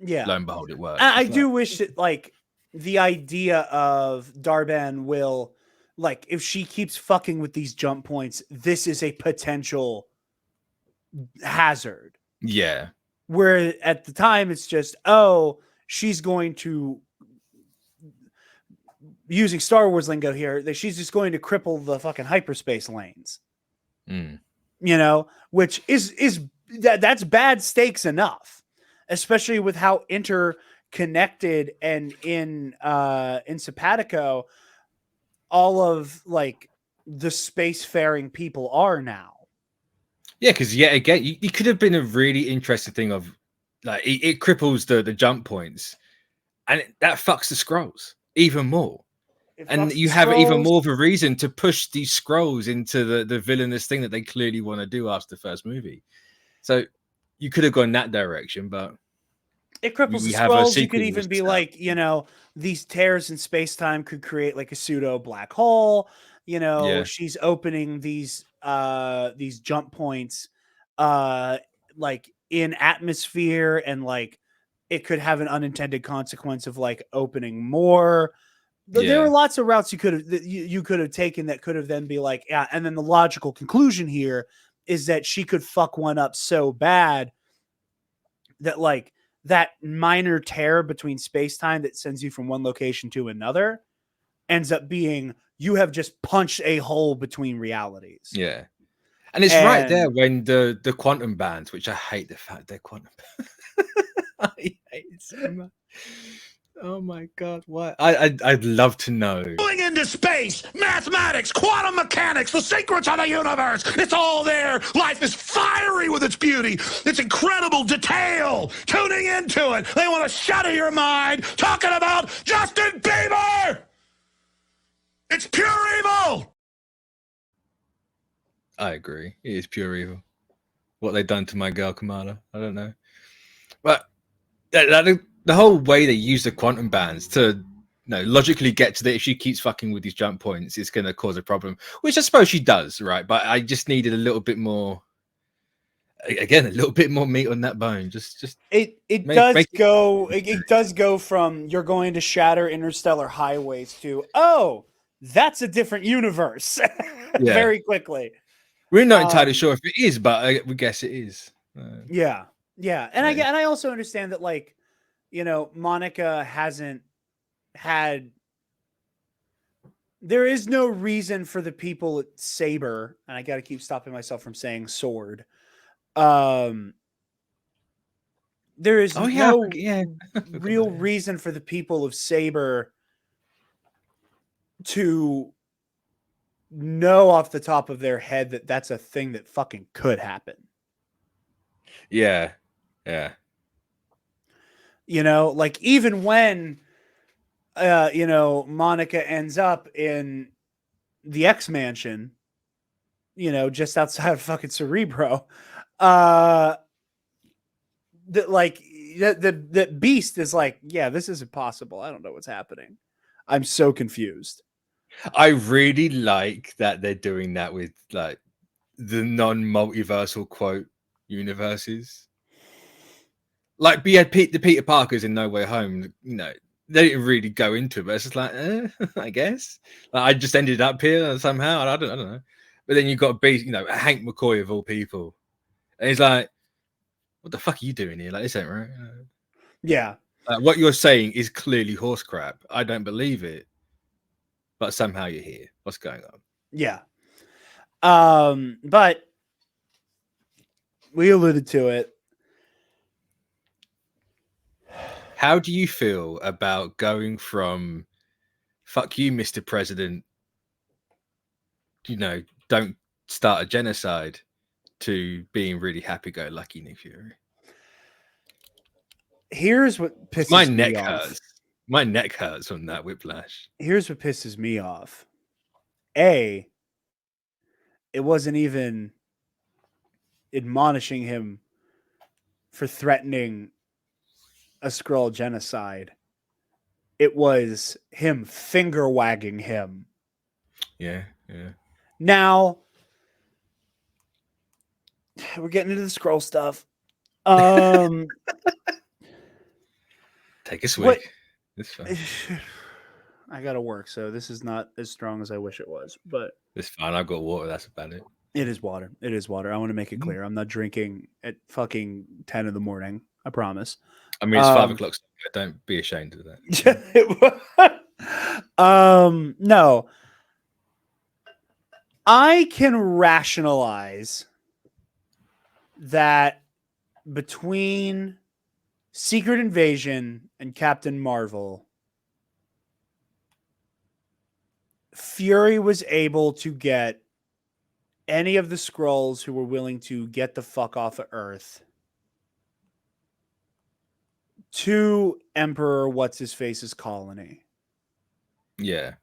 lo and behold, it works. I do wish that like the idea of Darban will, like, if she keeps fucking with these jump points, this is a potential hazard. Yeah. Where at the time it's just, oh, she's going to, using Star Wars lingo here, that she's just going to cripple the fucking hyperspace lanes. You know, which is that's bad stakes enough, especially with how interconnected and in Simpatico all of like the spacefaring people are now. Yeah, because yet again, you could have been a really interesting thing of like it cripples the jump points, and that fucks the scrolls even more. And you have even more of a reason to push these scrolls into the villainous thing that they clearly want to do after the first movie. So you could have gone that direction, but it cripples the scrolls. You could even be like, you know, these tears in space-time could create like a pseudo black hole. You know, she's opening these jump points like in atmosphere, and like it could have an unintended consequence of like opening more. There were lots of routes you could have taken that could have then be like, yeah, and then the logical conclusion here is that she could fuck one up so bad that like that minor tear between space-time that sends you from one location to another ends up being you have just punched a hole between realities. Yeah. And it's right there when the quantum bands, which I hate the fact they're quantum. I hate it so much. Oh my god, why? I'd love to know. Going into space, mathematics, quantum mechanics, the secrets of the universe. It's all there. Life is fiery with its beauty, its incredible detail. Tuning into it, they want to shatter your mind. Talking about Justin Bieber. It's pure evil. I agree. It is pure evil. What they've done to my girl Kamala, I don't know. But the whole way they use the quantum bands to logically get to that if she keeps fucking with these jump points, it's going to cause a problem, which I suppose she does, right? But I just needed a little bit more, again, a little bit more meat on that bone. It does go from you're going to shatter interstellar highways to, oh, that's a different universe very quickly. We're not entirely sure if it is, but we guess it is. Yeah. And I also understand that, like, Monica hasn't had. There is no reason for the people at Saber, and I got to keep stopping myself from saying sword. There is no real reason for the people of Saber to know off the top of their head that that's a thing that fucking could happen. Yeah. Like even when, Monica ends up in the X Mansion, just outside of fucking Cerebro, that Beast is like, yeah, this isn't possible. I don't know what's happening. I'm so confused. I really like that they're doing that with like the non-multiversal quote universes. Like we had the Peter Parkers in No Way Home, they didn't really go into it, but it's just like, I guess. Like, I just ended up here somehow. I don't know. But then you've got to be, Hank McCoy of all people. And he's like, what the fuck are you doing here? Like, this ain't right. Yeah. What you're saying is clearly horse crap. I don't believe it. But somehow you're here. What's going on? Yeah. But we alluded to it. How do you feel about going from fuck you, Mr. President, don't start a genocide, to being really happy-go-lucky Nick Fury? Here's what pisses my me neck off. Hurts. My neck hurts on that whiplash. Here's what pisses me off. It wasn't even admonishing him for threatening a Skrull genocide. It was him finger wagging him. Yeah. Now, we're getting into the Skrull stuff. Take a swig. It's fine. I gotta work, so this is not as strong as I wish it was, but it's fine. I've got water. That's about it. It is water. I want to make it clear. I'm not drinking at fucking 10 in the morning. I promise. I mean, it's 5 o'clock. So don't be ashamed of that. No. I can rationalize that between Secret Invasion and Captain Marvel, Fury was able to get any of the Skrulls who were willing to get the fuck off of Earth to Emperor What's-His-Face's colony. Yeah.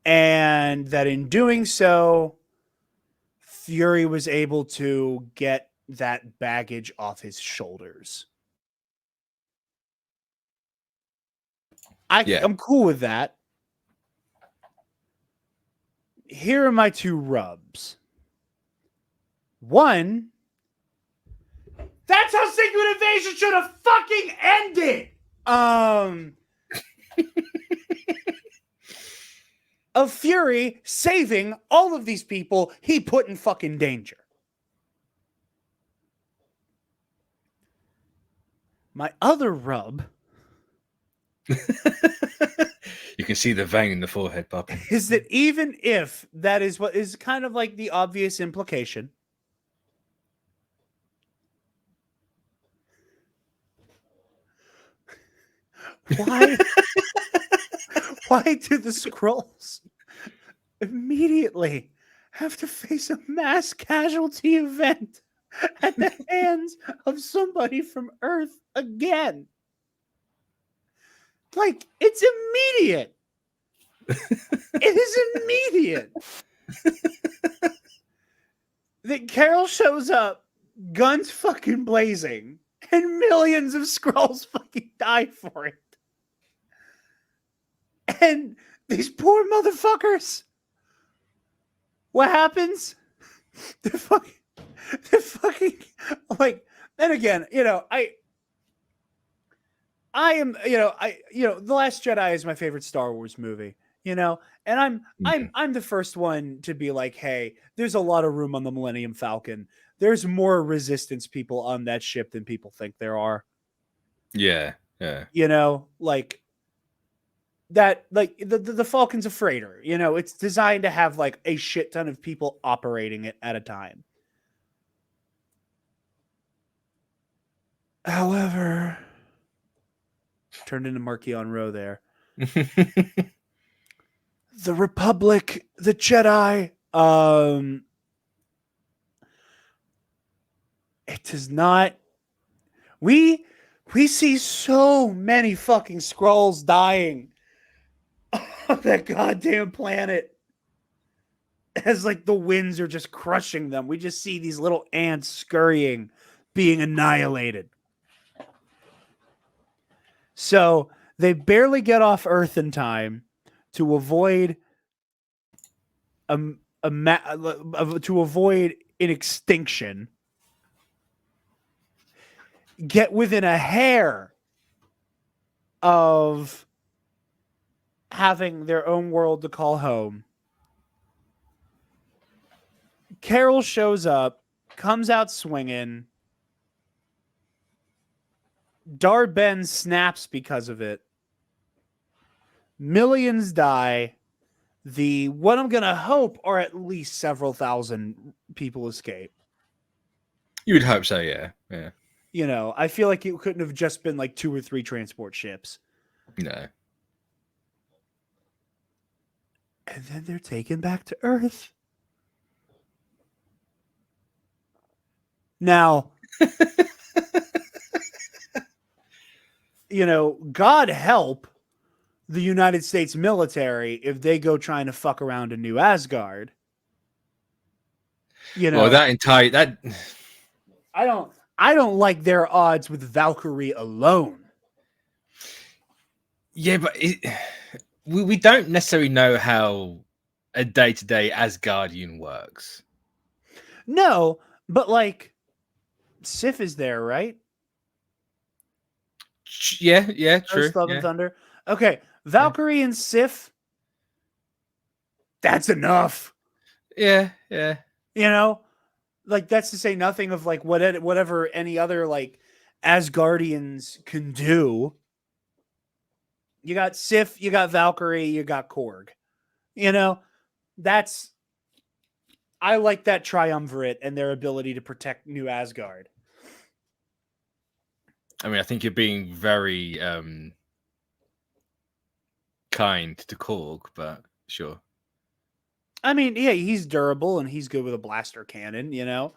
And that in doing so, Fury was able to get that baggage off his shoulders. I'm cool with that. Here are my two rubs. One, that's how Secret Invasion should have fucking ended. Of Fury saving all of these people he put in fucking danger. My other rub You can see the vein in the forehead popping. is that even if that is what is kind of like the obvious implication, why do the Skrulls immediately have to face a mass casualty event at the hands of somebody from Earth again? Like, it's immediate. It is immediate. That Carol shows up, guns fucking blazing, and millions of Skrulls fucking die for it. And these poor motherfuckers, what happens? They're fucking like, and again, I am, The Last Jedi is my favorite Star Wars movie, and I'm the first one to be like, hey, there's a lot of room on the Millennium Falcon. There's more resistance people on that ship than people think there are. Yeah. Like that, like the Falcon's a freighter, it's designed to have like a shit ton of people operating it at a time. However, turned into Marquis Row there. The Republic, the Jedi, it does not. We see so many fucking Skrulls dying on that goddamn planet as like the winds are just crushing them. We just see these little ants scurrying, being annihilated. So they barely get off Earth in time to avoid an extinction. Get within a hair of having their own world to call home. Carol shows up, comes out swinging. Dar-Ben snaps because of it. Millions die. What I'm going to hope are at least several thousand people escape. You would hope so, yeah. Yeah. I feel like it couldn't have just been like 2 or 3 transport ships. No. And then they're taken back to Earth. Now, God help the United States military if they go trying to fuck around in New Asgard. Well, I don't like their odds with Valkyrie alone. Yeah, but we don't necessarily know how a day-to-day Asgardian works. No, but like Sif is there, right? Yeah, true. Love and Thunder. Okay, Valkyrie and Sif. That's enough. Yeah. Like that's to say nothing of like whatever any other like Asgardians can do. You got Sif, you got Valkyrie, you got Korg. I like that triumvirate and their ability to protect New Asgard. I mean, I think you're being very kind to Korg, but sure. I mean, yeah, he's durable and he's good with a blaster cannon, Yeah,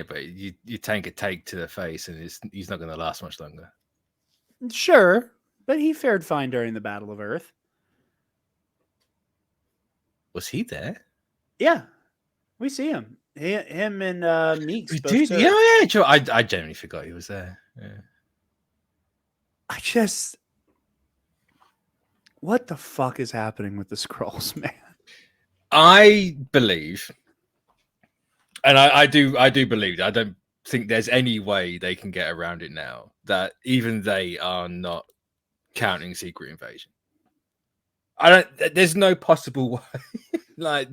but you tank a take to the face and he's not going to last much longer. Sure, but he fared fine during the Battle of Earth. Was he there? Yeah, we see him. Him and Meeks. Yeah, sure. I genuinely forgot he was there. Yeah. What the fuck is happening with the Skrulls, man? I believe, And I do believe that. I don't think there's any way they can get around it now that even they are not counting Secret Invasion. There's no possible way. I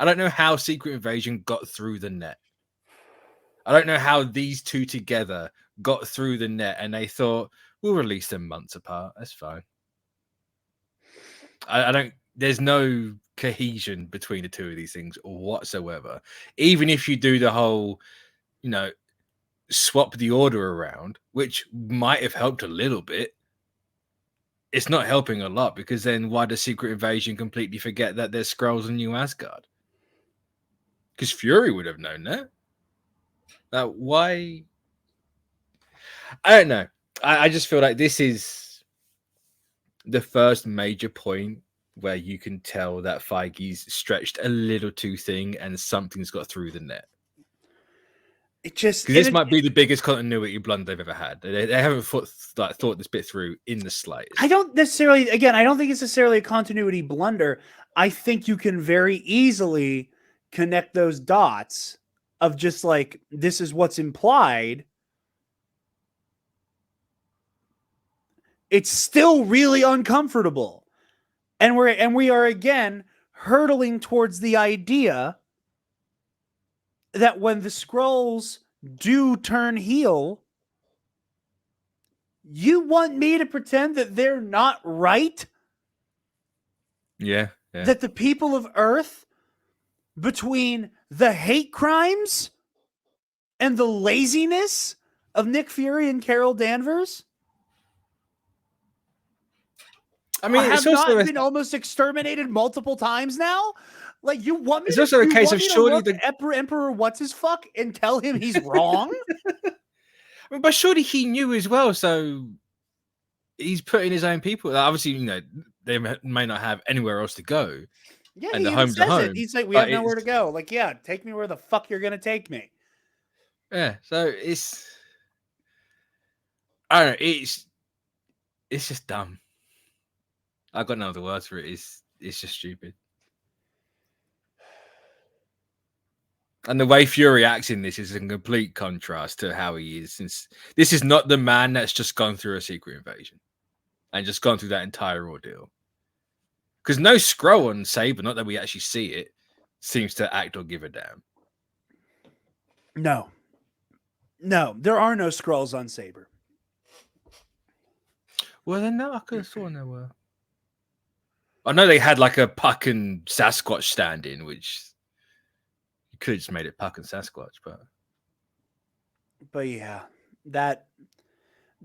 don't know how Secret Invasion got through the net. I don't know how these two together got through the net and they thought, we'll release them months apart. That's fine. I don't, there's no cohesion between the two of these things whatsoever. Even if you do the whole, swap the order around, which might have helped a little bit, it's not helping a lot, because then why does Secret Invasion completely forget that there's Skrulls in New Asgard? Because Fury would have known that. Why? I don't know. I just feel like this is the first major point where you can tell that Feige's stretched a little too thin and something's got through the net. This might be the biggest continuity blunder they've ever had. They haven't thought this bit through in the slightest. I don't think it's necessarily a continuity blunder. I think you can very easily connect those dots of just like, this is what's implied. It's still really uncomfortable. And we are again hurtling towards the idea that when the Skrulls do turn heel, you want me to pretend that they're not right? Yeah. That the people of Earth, between the hate crimes and the laziness of Nick Fury and Carol Danvers, I mean, have not been almost exterminated multiple times now? Like, you want me it's also a case of surely the Emperor what's his fuck and tell him he's wrong? I mean, but surely he knew as well, so he's putting his own people. Obviously, they may not have anywhere else to go. Yeah, and he the home's the home. He's like, we have nowhere to go. Like, yeah, take me where the fuck you're gonna take me. Yeah, so I don't know. It's just dumb. I've got no other words for it. It's just stupid. And the way Fury acts in this is a complete contrast to how he is. Since this is not the man that's just gone through a Secret Invasion and just gone through that entire ordeal. Because no Skrull on Saber, not that we actually see it, seems to act or give a damn. No, there are no Skrulls on Saber. Well, then no, I could have sworn there were. I know they had like a Puck and Sasquatch stand-in, which you could have just made it Puck and Sasquatch, but yeah, that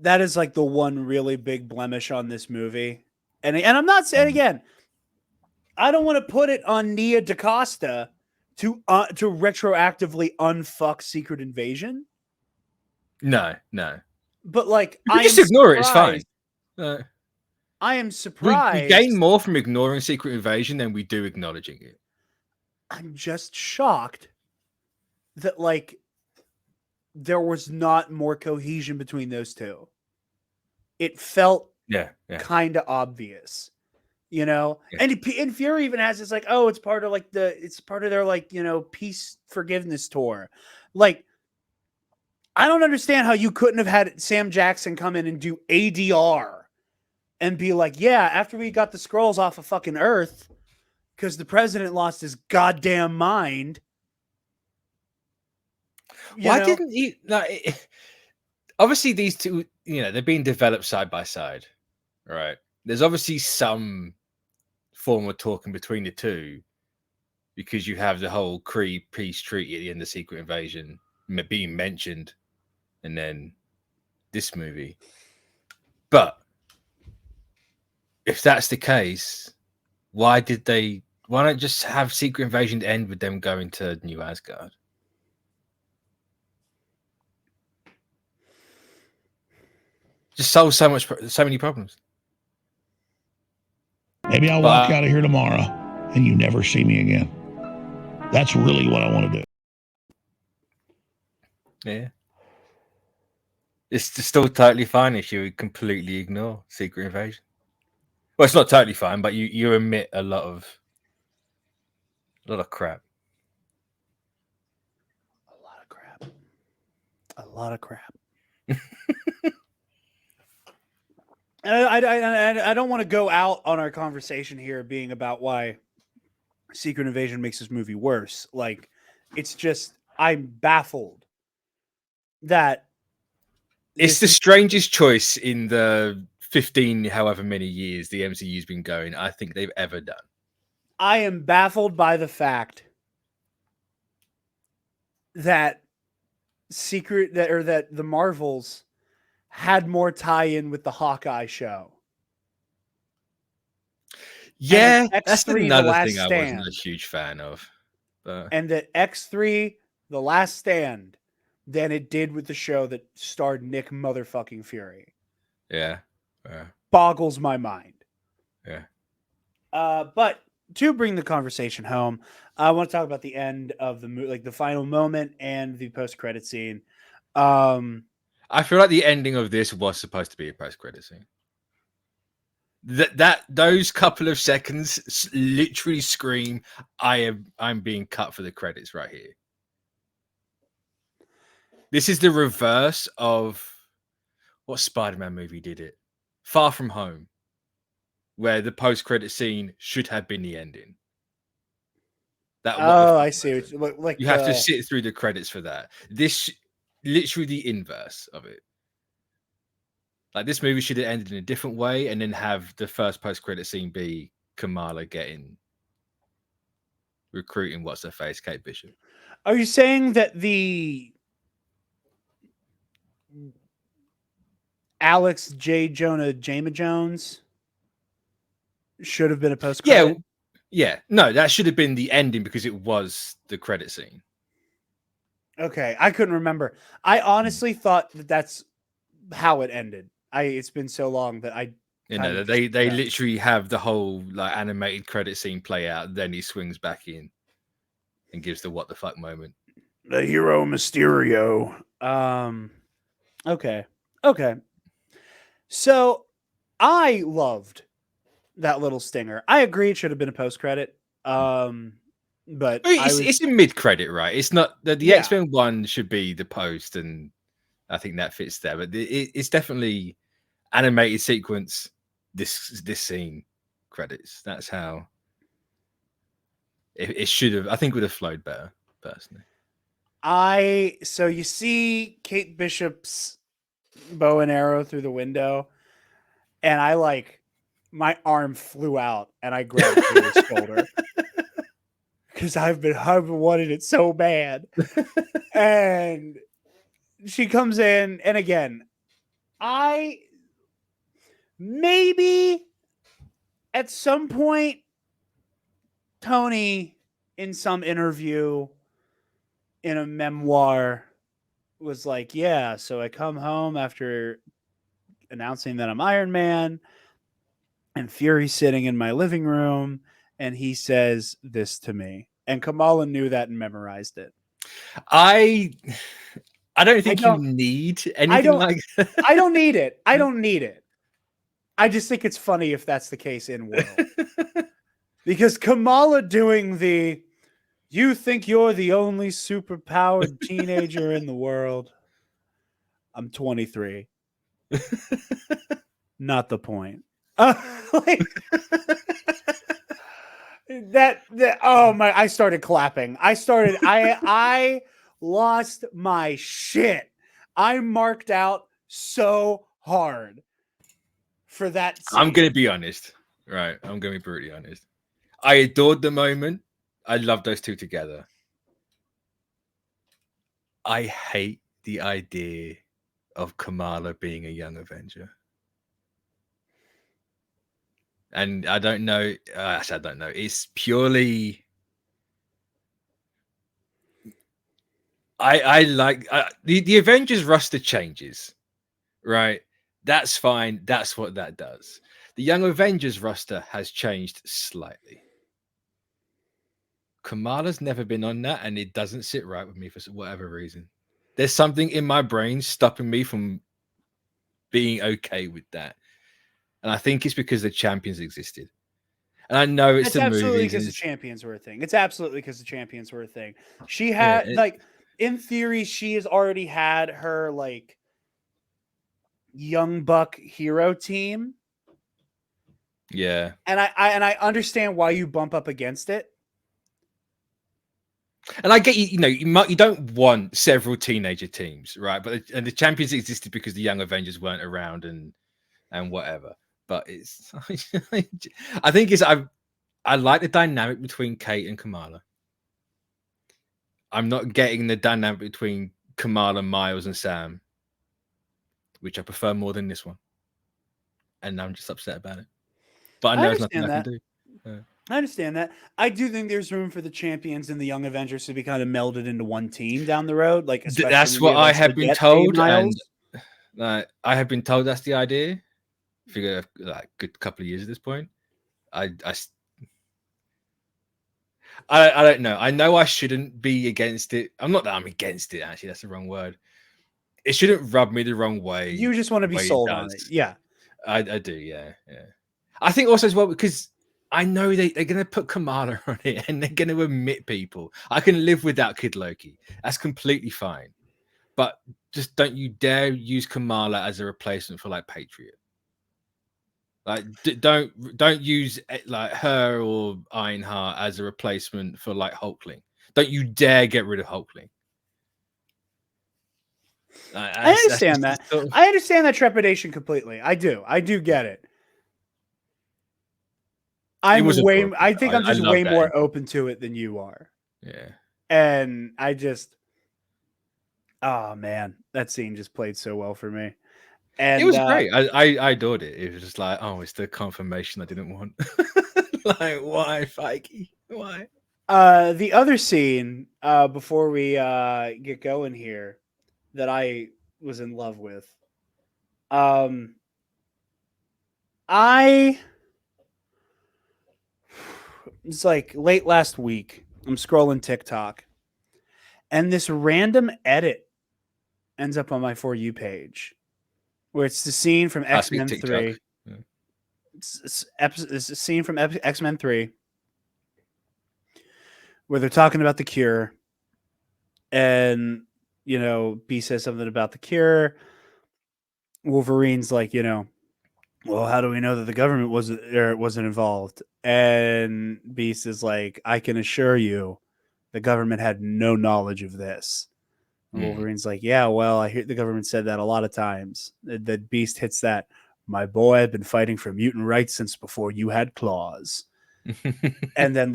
is like the one really big blemish on this movie. And I'm not saying, again, I don't want to put it on Nia DaCosta to retroactively unfuck Secret Invasion. No. But like, I just ignore it. It's fine. I am surprised. We gain more from ignoring Secret Invasion than we do acknowledging it. I'm just shocked that like there was not more cohesion between those two. It felt kind of obvious, Yeah. And Fury even has this like, oh, it's part of their like, peace forgiveness tour. Like, I don't understand how you couldn't have had Sam Jackson come in and do ADR and be like, yeah, after we got the Skrulls off of fucking Earth because the president lost his goddamn mind. Why didn't he? Obviously, these two, they're being developed side by side, right? There's obviously some form of talking between the two because you have the whole Kree peace treaty at the end of Secret Invasion being mentioned, and then this movie. But if that's the case, why not just have Secret Invasion end with them going to New Asgard? Just solve so many problems. Maybe I'll walk out of here tomorrow and you never see me again. That's really what I want to do. Yeah. It's still totally fine if you completely ignore Secret Invasion. Well, it's not totally fine, but you omit a lot of crap. A lot of crap. And I don't want to go out on our conversation here being about why Secret Invasion makes this movie worse. Like, it's just, I'm baffled that It's the strangest choice in the 15, however many years the MCU's been going, I think they've ever done. I am baffled by the fact that that the Marvels had more tie-in with the Hawkeye show. Yeah, X3, that's The another Last thing I Stand. wasn't a huge fan of. But And that X3, The Last Stand, than it did with the show that starred Nick motherfucking Fury. yeah. Boggles my mind. Yeah. But to bring the conversation home, I want to talk about the end of the movie, like the final moment and the post-credit scene. I feel like the ending of this was supposed to be a post-credit scene. Those couple of seconds literally scream, I'm being cut for the credits right here. This is the reverse of what Spider-Man movie did it? Far From Home, where the post-credit scene should have been the ending. I see. Like you have to sit through the credits for that. This literally the inverse of it. Like, this movie should have ended in a different way, and then have the first post-credit scene be Kamala recruiting what's her face, Kate Bishop. Are you saying that the Alex J. Jonah Jama Jones should have been a post-credit? Yeah. No, that should have been the ending because it was the credit scene. Okay, I couldn't remember. I honestly thought that that's how it ended. It's been so long that I. They literally have the whole like animated credit scene play out. Then he swings back in and gives the what the fuck moment. The hero Mysterio. Okay. So I loved that little stinger. I agree it should have been a post credit. But it's a mid credit, right? It's not the X-Men one should be the post, and I think that fits there. But it's definitely animated sequence. This scene credits. That's how it should have. I think would have flowed better, personally. So you see Kate Bishop's bow and arrow through the window, and my arm flew out, and I grabbed her shoulder because I've been wanting it so bad. And she comes in, and again, maybe at some point, Tony, in some interview, in a memoir, was like, yeah, so I come home after announcing that I'm Iron Man, and Fury's sitting in my living room, and he says this to me. And Kamala knew that and memorized it. I don't think you need anything like that. I don't need it. I don't need it. I just think it's funny if that's the case in World. Because Kamala doing you think you're the only superpowered teenager in the world. I'm 23. Not the point. Oh my, I started clapping. I lost my shit. I marked out so hard for that scene. I'm going to be honest. Right. I'm going to be brutally honest. I adored the moment. I love those two together. I hate the idea of Kamala being a young Avenger. And I don't know. Actually, I don't know. It's purely. I like the Avengers roster changes, right? That's fine. That's what that does. The Young Avengers roster has changed slightly. Kamala's never been on that, and it doesn't sit right with me for whatever reason. There's something in my brain stopping me from being okay with that. And I think it's because the champions existed. And I know it's the absolutely movies. Because the champions were a thing. It's absolutely because the champions were a thing. She had in theory, she has already had her like young buck hero team. Yeah. And I understand why you bump up against it. And I get you don't want several teenager teams, right? But the champions existed because the Young Avengers weren't around and whatever. But it's I think I like the dynamic between Kate and Kamala. I'm not getting the dynamic between Kamala, Miles, and Sam, which I prefer more than this one. And I'm just upset about it. But I know there's nothing I can do. I understand that. I do think there's room for the champions and the Young Avengers to be kind of melded into one team down the road. Like that's what I have been told, and I have been told that's the idea. Figure like a good couple of years at this point. I don't know. I know I shouldn't be against it. I'm not that I'm against it. Actually, that's the wrong word. It shouldn't rub me the wrong way. You just want to be sold on it. Yeah, I do. Yeah. I think also as well because I know they're going to put Kamala on it and they're going to omit people. I can live without Kid Loki. That's completely fine. But just don't you dare use Kamala as a replacement for like Patriot. Like don't use like her or Ironheart as a replacement for like Hulkling. Don't you dare get rid of Hulkling. I understand that. I understand that trepidation completely. I do get it. I think I'm just way more open to it than you are. Yeah. And I just, oh man, that scene just played so well for me. And it was great. I adored it. It was just like, oh, it's the confirmation I didn't want. Like, why, Feige? Why? The other scene, before we get going here, that I was in love with. It's like late last week. I'm scrolling TikTok, and this random edit ends up on my For You page, where it's the scene from X-Men 3. Yeah. It's a scene from X-Men 3, where they're talking about the cure, and Beast says something about the cure. Wolverine's like, well, how do we know that the government wasn't involved? And Beast is like, I can assure you, the government had no knowledge of this. And Wolverine's like, yeah, well, I hear the government said that a lot of times. That Beast hits that, my boy, I've been fighting for mutant rights since before you had claws. And then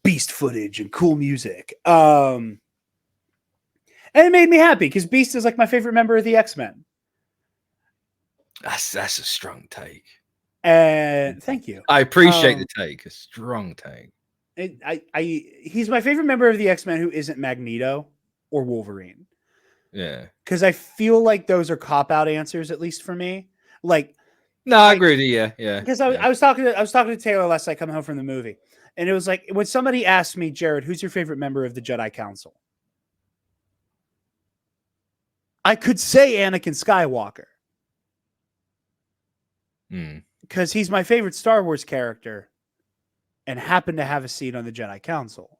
Beast footage and cool music. And it made me happy because Beast is like my favorite member of the X-Men. That's a strong take. And thank you. I appreciate the take. A strong take. He's my favorite member of the X-Men who isn't Magneto or Wolverine. Yeah. Because I feel like those are cop-out answers, at least for me. Like, no, I agree with you. Yeah. Because I was talking to Taylor last night coming home from the movie. And it was like when somebody asked me, Jarod, who's your favorite member of the Jedi Council? I could say Anakin Skywalker. Because he's my favorite Star Wars character and happened to have a seat on the Jedi Council.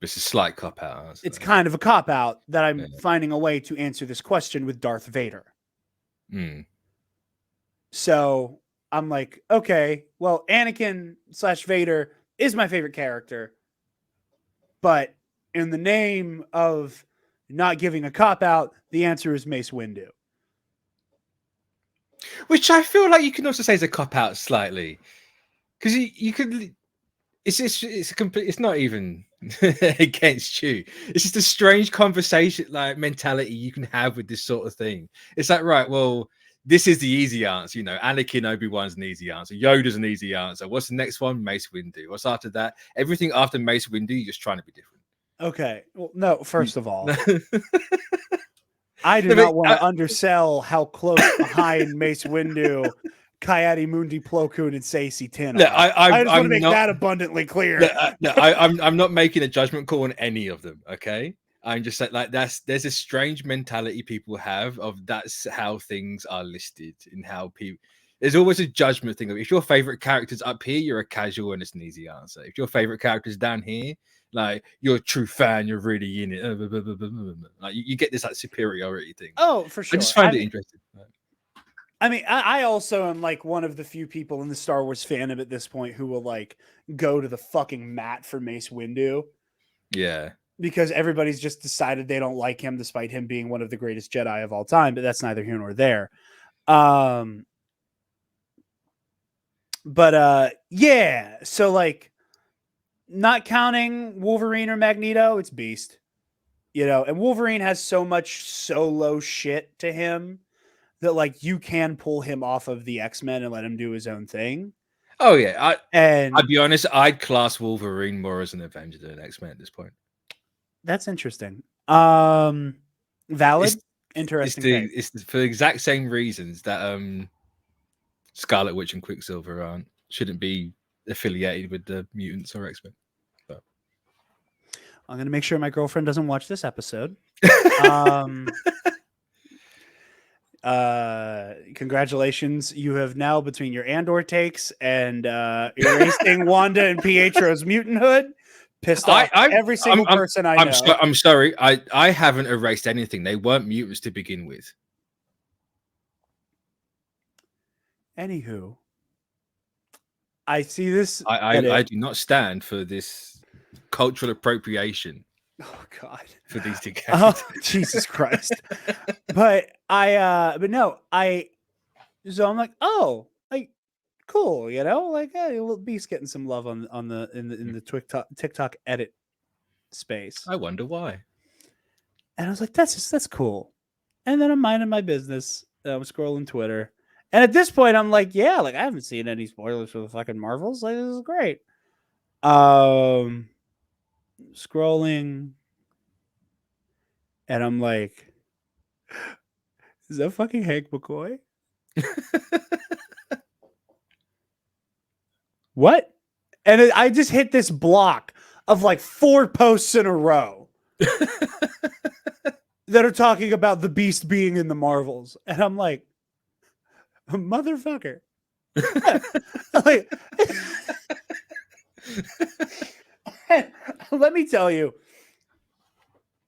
It's a slight cop-out. It's kind of a cop-out that I'm finding a way to answer this question with Darth Vader. So I'm like, okay, well, Anakin/Vader is my favorite character. But in the name of not giving a cop-out, the answer is Mace Windu. Which I feel like you can also say is a cop-out slightly. Because you could... It's not even against you. It's just a strange conversation, like mentality you can have with this sort of thing. It's like, right, well, this is the easy answer. Anakin Obi-Wan's an easy answer. Yoda's an easy answer. What's the next one? Mace Windu. What's after that? Everything after Mace Windu, you're just trying to be different. Okay. Well, no, first of all, I do not want to undersell how close behind Mace Windu, Coyote Mundi Plo Koon, and Saesee Tiin are. I just want to make that abundantly clear. I'm not making a judgment call on any of them, okay? I'm just saying, there's a strange mentality people have of that's how things are listed and how people, there's always a judgment thing. If your favorite character's up here, you're a casual and it's an easy answer. If your favorite character's down here, like you're a true fan, you're really in it. Like you get this like superiority thing. Oh, for sure. I just find it interesting. I mean, I also am like one of the few people in the Star Wars fandom at this point who will like go to the fucking mat for Mace Windu. Yeah. Because everybody's just decided they don't like him despite him being one of the greatest Jedi of all time, but that's neither here nor there. Yeah, so like not counting Wolverine or Magneto, it's Beast. You know, and Wolverine has so much solo shit to him that like you can pull him off of the X-Men and let him do his own thing. Oh yeah, I'd be honest, I'd class Wolverine more as an Avenger than an X-Men at this point. That's interesting. Valid. Interesting. It's for the exact same reasons that Scarlet Witch and Quicksilver shouldn't be affiliated with the mutants or X-Men. But I'm gonna make sure my girlfriend doesn't watch this episode. Congratulations. You have now, between your Andor takes and erasing Wanda and Pietro's mutanthood, pissed off every single person I know. I'm sorry. I haven't erased anything. They weren't mutants to begin with. Anywho, I see this. I do not stand for this cultural appropriation. Oh God, for these two characters. Oh, Jesus Christ. but no, so I'm like, oh, like cool, you know, like hey, little Beast getting some love in the TikTok edit space. I wonder why. And I was like, that's cool. And then I'm minding my business. I'm scrolling Twitter. And at this point, I'm like, yeah, like I haven't seen any spoilers for the fucking Marvels. Like, this is great. Scrolling. And I'm like, is that fucking Hank McCoy? What? And I just hit this block of like 4 posts in a row that are talking about the Beast being in the Marvels. And I'm like, motherfucker. Like, let me tell you,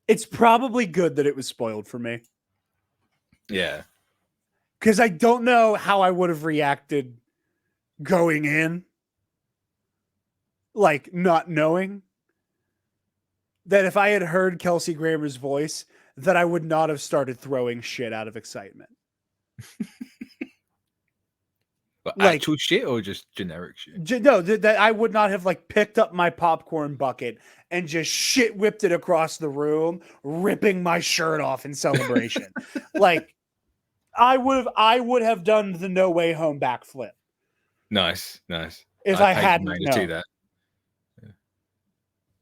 it's probably good that it was spoiled for me. Yeah. Because I don't know how I would have reacted going in. Like, not knowing that if I had heard Kelsey Grammer's voice, that I would not have started throwing shit out of excitement. But like, actual shit or just generic shit? No, that I would not have like picked up my popcorn bucket and just shit whipped it across the room, ripping my shirt off in celebration. Like I would have done the No Way Home backflip. Nice. If I hadn't known that. Yeah.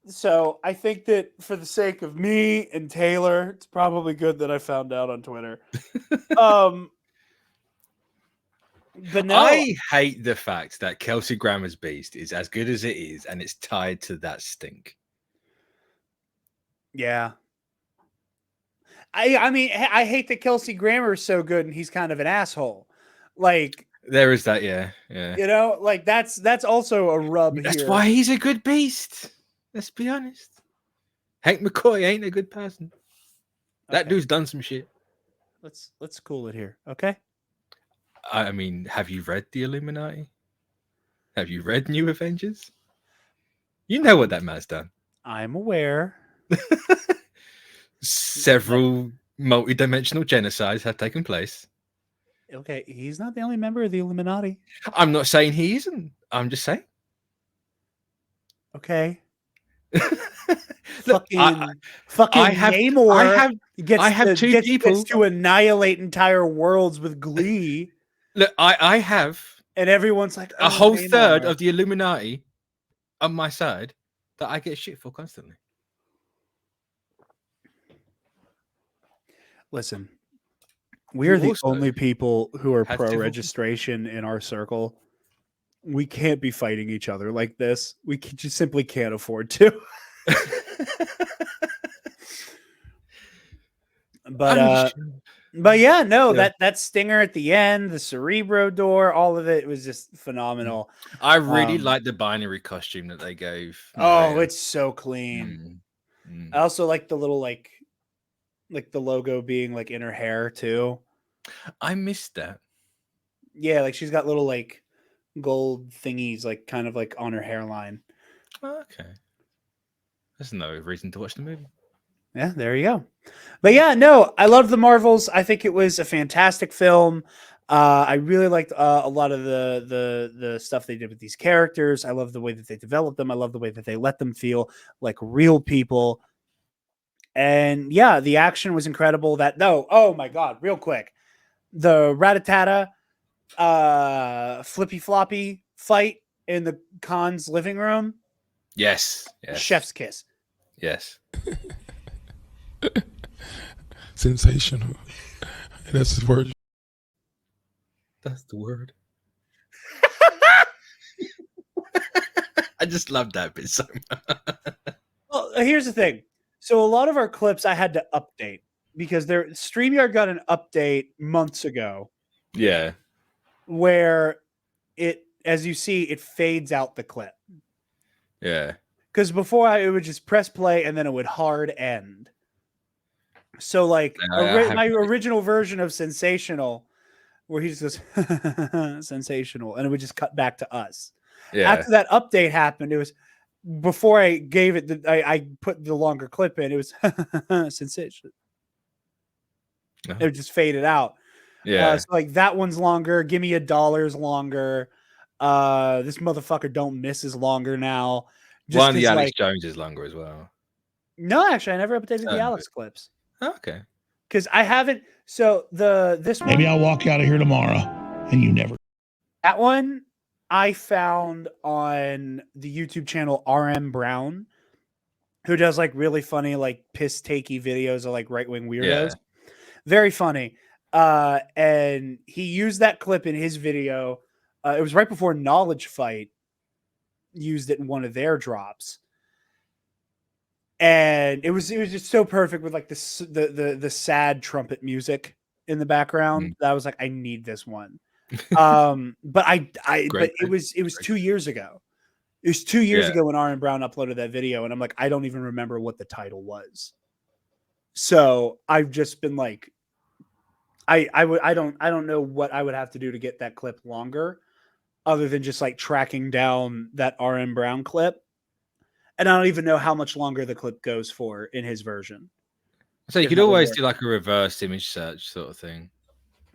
So I think that for the sake of me and Taylor, it's probably good that I found out on Twitter. But no, I hate the fact that Kelsey Grammer's Beast is as good as it is, and it's tied to that stink. Yeah. I mean, I hate that Kelsey Grammer is so good and he's kind of an asshole. Like, there is that, yeah. You know, like that's also a rub. That's here. why he's a good Beast. Let's be honest. Hank McCoy ain't a good person. That dude's done some shit. Let's cool it here, okay? I mean, have you read The Illuminati? Have you read New Avengers? You know what that man's done. I'm aware. Several multi-dimensional genocides have taken place. Okay, he's not the only member of the Illuminati. I'm not saying he isn't. I'm just saying. Okay. Look, Namor gets to annihilate entire worlds with glee. Look, I have, and everyone's like, a whole third of the Illuminati on my side that I get shit for constantly. Listen, we are the only people who are pro-registration in our circle. We can't be fighting each other like this. We just simply can't afford to. But But yeah, no, Yeah. that stinger at the end, the Cerebro door, all of it was just phenomenal. I really like the binary costume that they gave. Oh, Maria. it's so clean. Mm. I also like the little like the logo being like in her hair too. I missed that. Yeah, like she's got little like gold thingies like kind of like on her hairline. Oh, okay. There's no reason to watch the movie. Yeah, there you go. But yeah, no, I love the Marvels. I think it was a fantastic film. I really liked a lot of the stuff they did with these characters. I love the way that they developed them. I love the way that they let them feel like real people. And yeah, the action was incredible. Oh my god, real quick, the Ratatata flippy floppy fight in the Khan's living room. Yes. Chef's kiss. Yes. Sensational. That's the word. That's the word. I just love that bit so much. Well, here's the thing. So a lot of our clips I had to update because StreamYard got an update months ago Yeah. where it, as you see, it fades out the clip. Yeah. Because before it would just press play and then it would hard end. So like my original version of Sensational, where he just goes sensational, and it would just cut back to us. Yeah. After that update happened, it was before I gave it. I put the longer clip in. It was sensational. Uh-huh. It would just faded out. Yeah. So like that one's longer. Give me $1's longer. This motherfucker don't miss is longer now. Just one of the Alex Jones is longer as well. No, actually, I never updated the Alex clips. Okay. Because I haven't. So this one, Maybe I'll walk out of here tomorrow and you never. That one I found on the YouTube channel RM Brown, who does like really funny, like piss takey videos of like right wing weirdos. Yeah. Very funny. And he used that clip in his video. It was right before Knowledge Fight used it in one of their drops. And it was just so perfect with like the sad trumpet music in the background. That I was like, I need this one. But it was 2 years ago. It was 2 years ago when Aaron Brown uploaded that video, and I'm like, I don't even remember what the title was. So I've just been like, I don't know what I would have to do to get that clip longer, other than just like tracking down that RM Brown clip. And I don't even know how much longer the clip goes for in his version. So you could always do like a reverse image search sort of thing.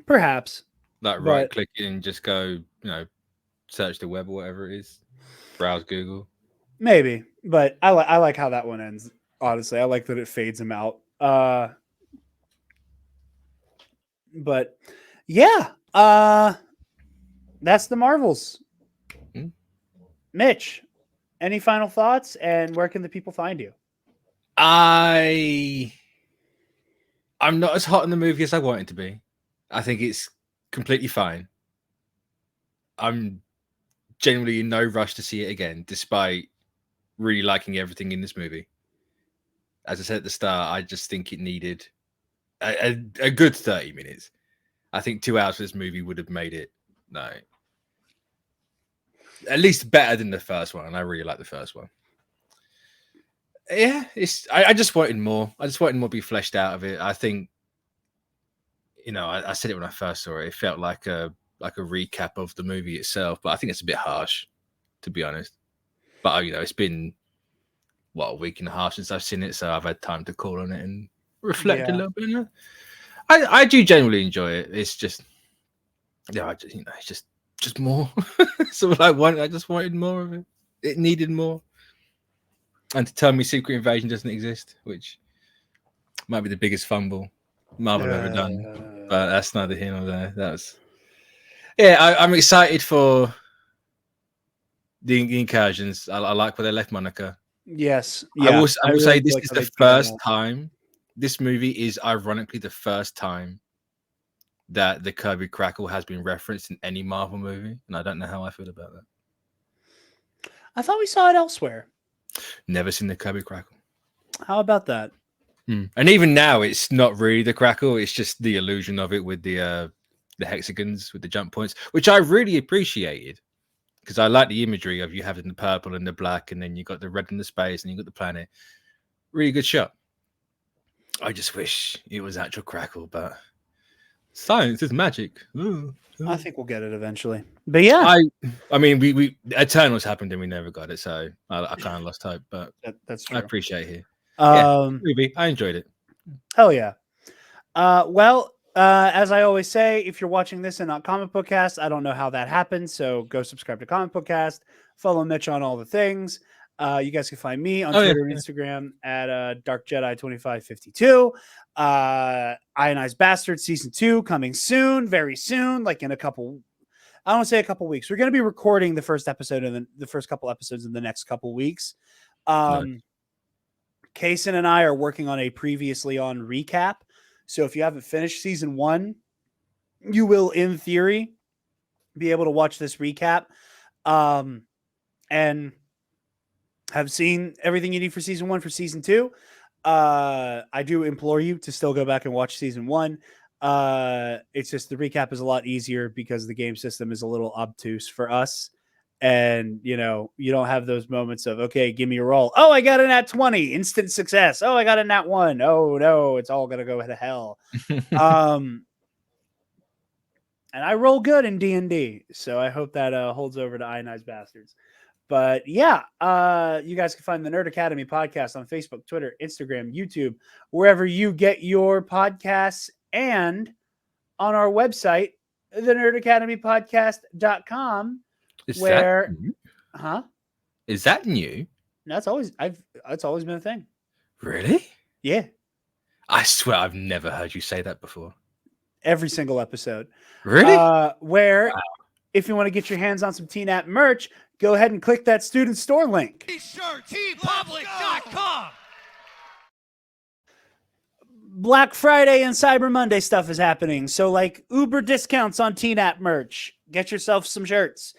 Perhaps. Like right click it and just go, search the web or whatever it is. Browse Google. Maybe. But I like how that one ends, honestly. I like that it fades him out. But yeah. That's the Marvels. Mitch, any final thoughts, and where can the people find you? I'm not as hot in the movie as I wanted to be. I think it's completely fine. I'm genuinely in no rush to see it again, despite really liking everything in this movie. As I said at the start, I just think it needed a good 30 minutes. I think 2 hours for this movie would have made it at least better than the first one, and I really like the first one. Yeah, I just wanted more. I just wanted more to be fleshed out of it. I think, I said it when I first saw it. It felt like a recap of the movie itself, but I think it's a bit harsh, to be honest. But it's been a week and a half since I've seen it, so I've had time to call on it and reflect a little bit. I do genuinely enjoy it. It's just, it's just more. So I just wanted more of it. It needed more. And to tell me Secret Invasion doesn't exist, which might be the biggest fumble Marvel have ever done. But that's neither here nor there. I'm excited for the incursions. I like where they left Monica. Yes. Yeah. I will say this is the first time. This movie is ironically the first time that the Kirby Crackle has been referenced in any Marvel movie, and I don't know how I feel about that. I thought we saw it elsewhere. Never seen the Kirby Crackle. How about that? And even now, it's not really the crackle; it's just the illusion of it with the hexagons with the jump points, which I really appreciated because I like the imagery of you having the purple and the black, and then you got the red in the space, and you got the planet. Really good shot. I just wish it was actual crackle, but science is magic. Ooh. I think we'll get it eventually. But yeah, I mean, we Eternals happened and we never got it, so I kind of lost hope. But that's true. I appreciate it. Movie, I enjoyed it. Hell yeah. Well, as I always say, if you're watching this and not Comic Book Cast, I don't know how that happened. So go subscribe to Comic Book Cast. Follow Mitch on all the things. You guys can find me on Twitter and Instagram at Dark Jedi 2552. Ionized Bastard Season 2 coming soon, very soon, like in a couple. I don't say a couple weeks. We're going to be recording the first episode and the first couple episodes in the next couple weeks. Kaysen and I are working on a previously on recap. So if you haven't finished season 1, you will, in theory, be able to watch this recap and have seen everything you need for season 1 for season 2. I do implore you to still go back and watch season 1. It's just the recap is a lot easier because the game system is a little obtuse for us. And, you know, you don't have those moments of, okay, give me a roll. Oh, I got a nat 20, instant success. Oh, I got a nat 1. Oh, no, it's all going to go to hell. And I roll good in D&D. So I hope that holds over to Ionized Bastards. But yeah, you guys can find the Nerd Academy podcast on Facebook, Twitter, Instagram, YouTube, wherever you get your podcasts, and on our website, thenerdacademypodcast.com. Is where, Is that new? That's always been a thing. Really? Yeah. I swear I've never heard you say that before. Every single episode. Really? Where, if you want to get your hands on some TNAP merch, go ahead and click that student store link. T-public.com. Black Friday and Cyber Monday stuff is happening. So like Uber discounts on TNAP merch. Get yourself some shirts.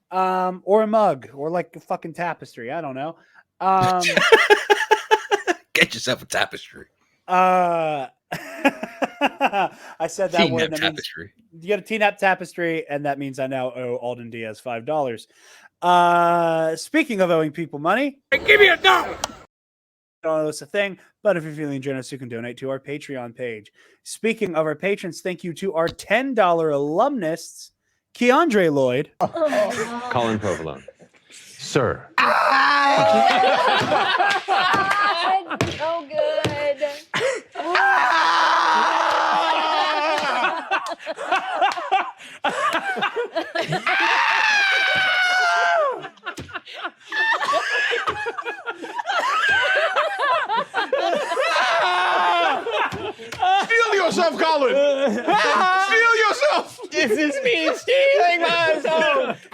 Or a mug, or like a fucking tapestry. I don't know. Get yourself a tapestry. I said that word. That tapestry. Means you get a TNAP tapestry, and that means I now owe Alden Diaz $5. Speaking of owing people money, Hey, give me $1. I don't know it's a thing, but if you're feeling generous, you can donate to our Patreon page. Speaking of our patrons, thank you to our $10 alumnists, Keandre Lloyd, Colin Provolone. Sir. So good. Feel yourself, Colin. Feel yourself. This is me stealing myself.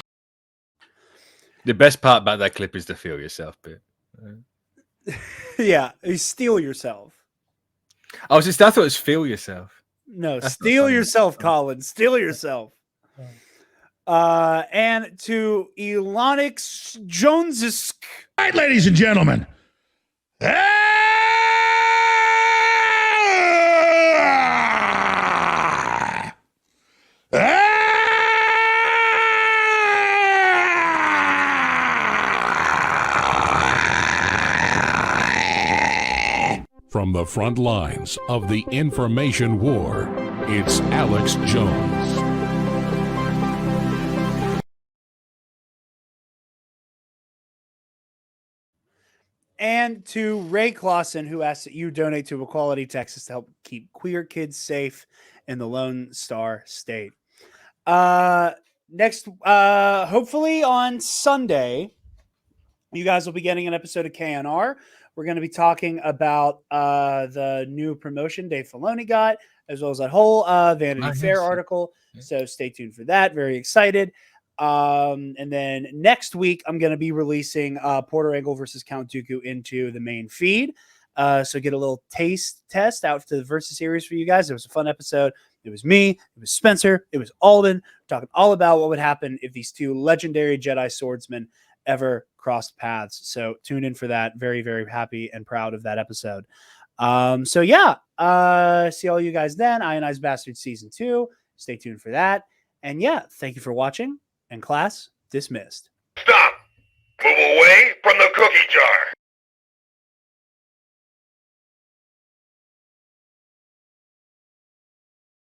The best part about that clip is the feel yourself bit. Yeah, you steal yourself. I thought it was feel yourself. No, That's steal not funny. yourself, Colin. Steal yourself. And to Elonix Joneses. All right, ladies and gentlemen. From the front lines of the information war, it's Alex Jones. And to Ray Clausen, who asks that you donate to Equality Texas to help keep queer kids safe in the Lone Star State. Next, hopefully on Sunday, you guys will be getting an episode of KNR. We're going to be talking about the new promotion Dave Filoni got, as well as that whole Vanity Fair article. So stay tuned for that. Very excited. And then next week, I'm going to be releasing Porter Engle versus Count Dooku into the main feed. So get a little taste test out to the Versus series for you guys. It was a fun episode. It was me. It was Spencer. It was Alden talking all about what would happen if these two legendary Jedi swordsmen ever crossed paths. So tune in for that. Very, very happy and proud of that episode. So yeah, see all you guys then. Ionized Bastards Season 2. Stay tuned for that. And yeah, thank you for watching. And class dismissed. Stop! Move away from the cookie jar.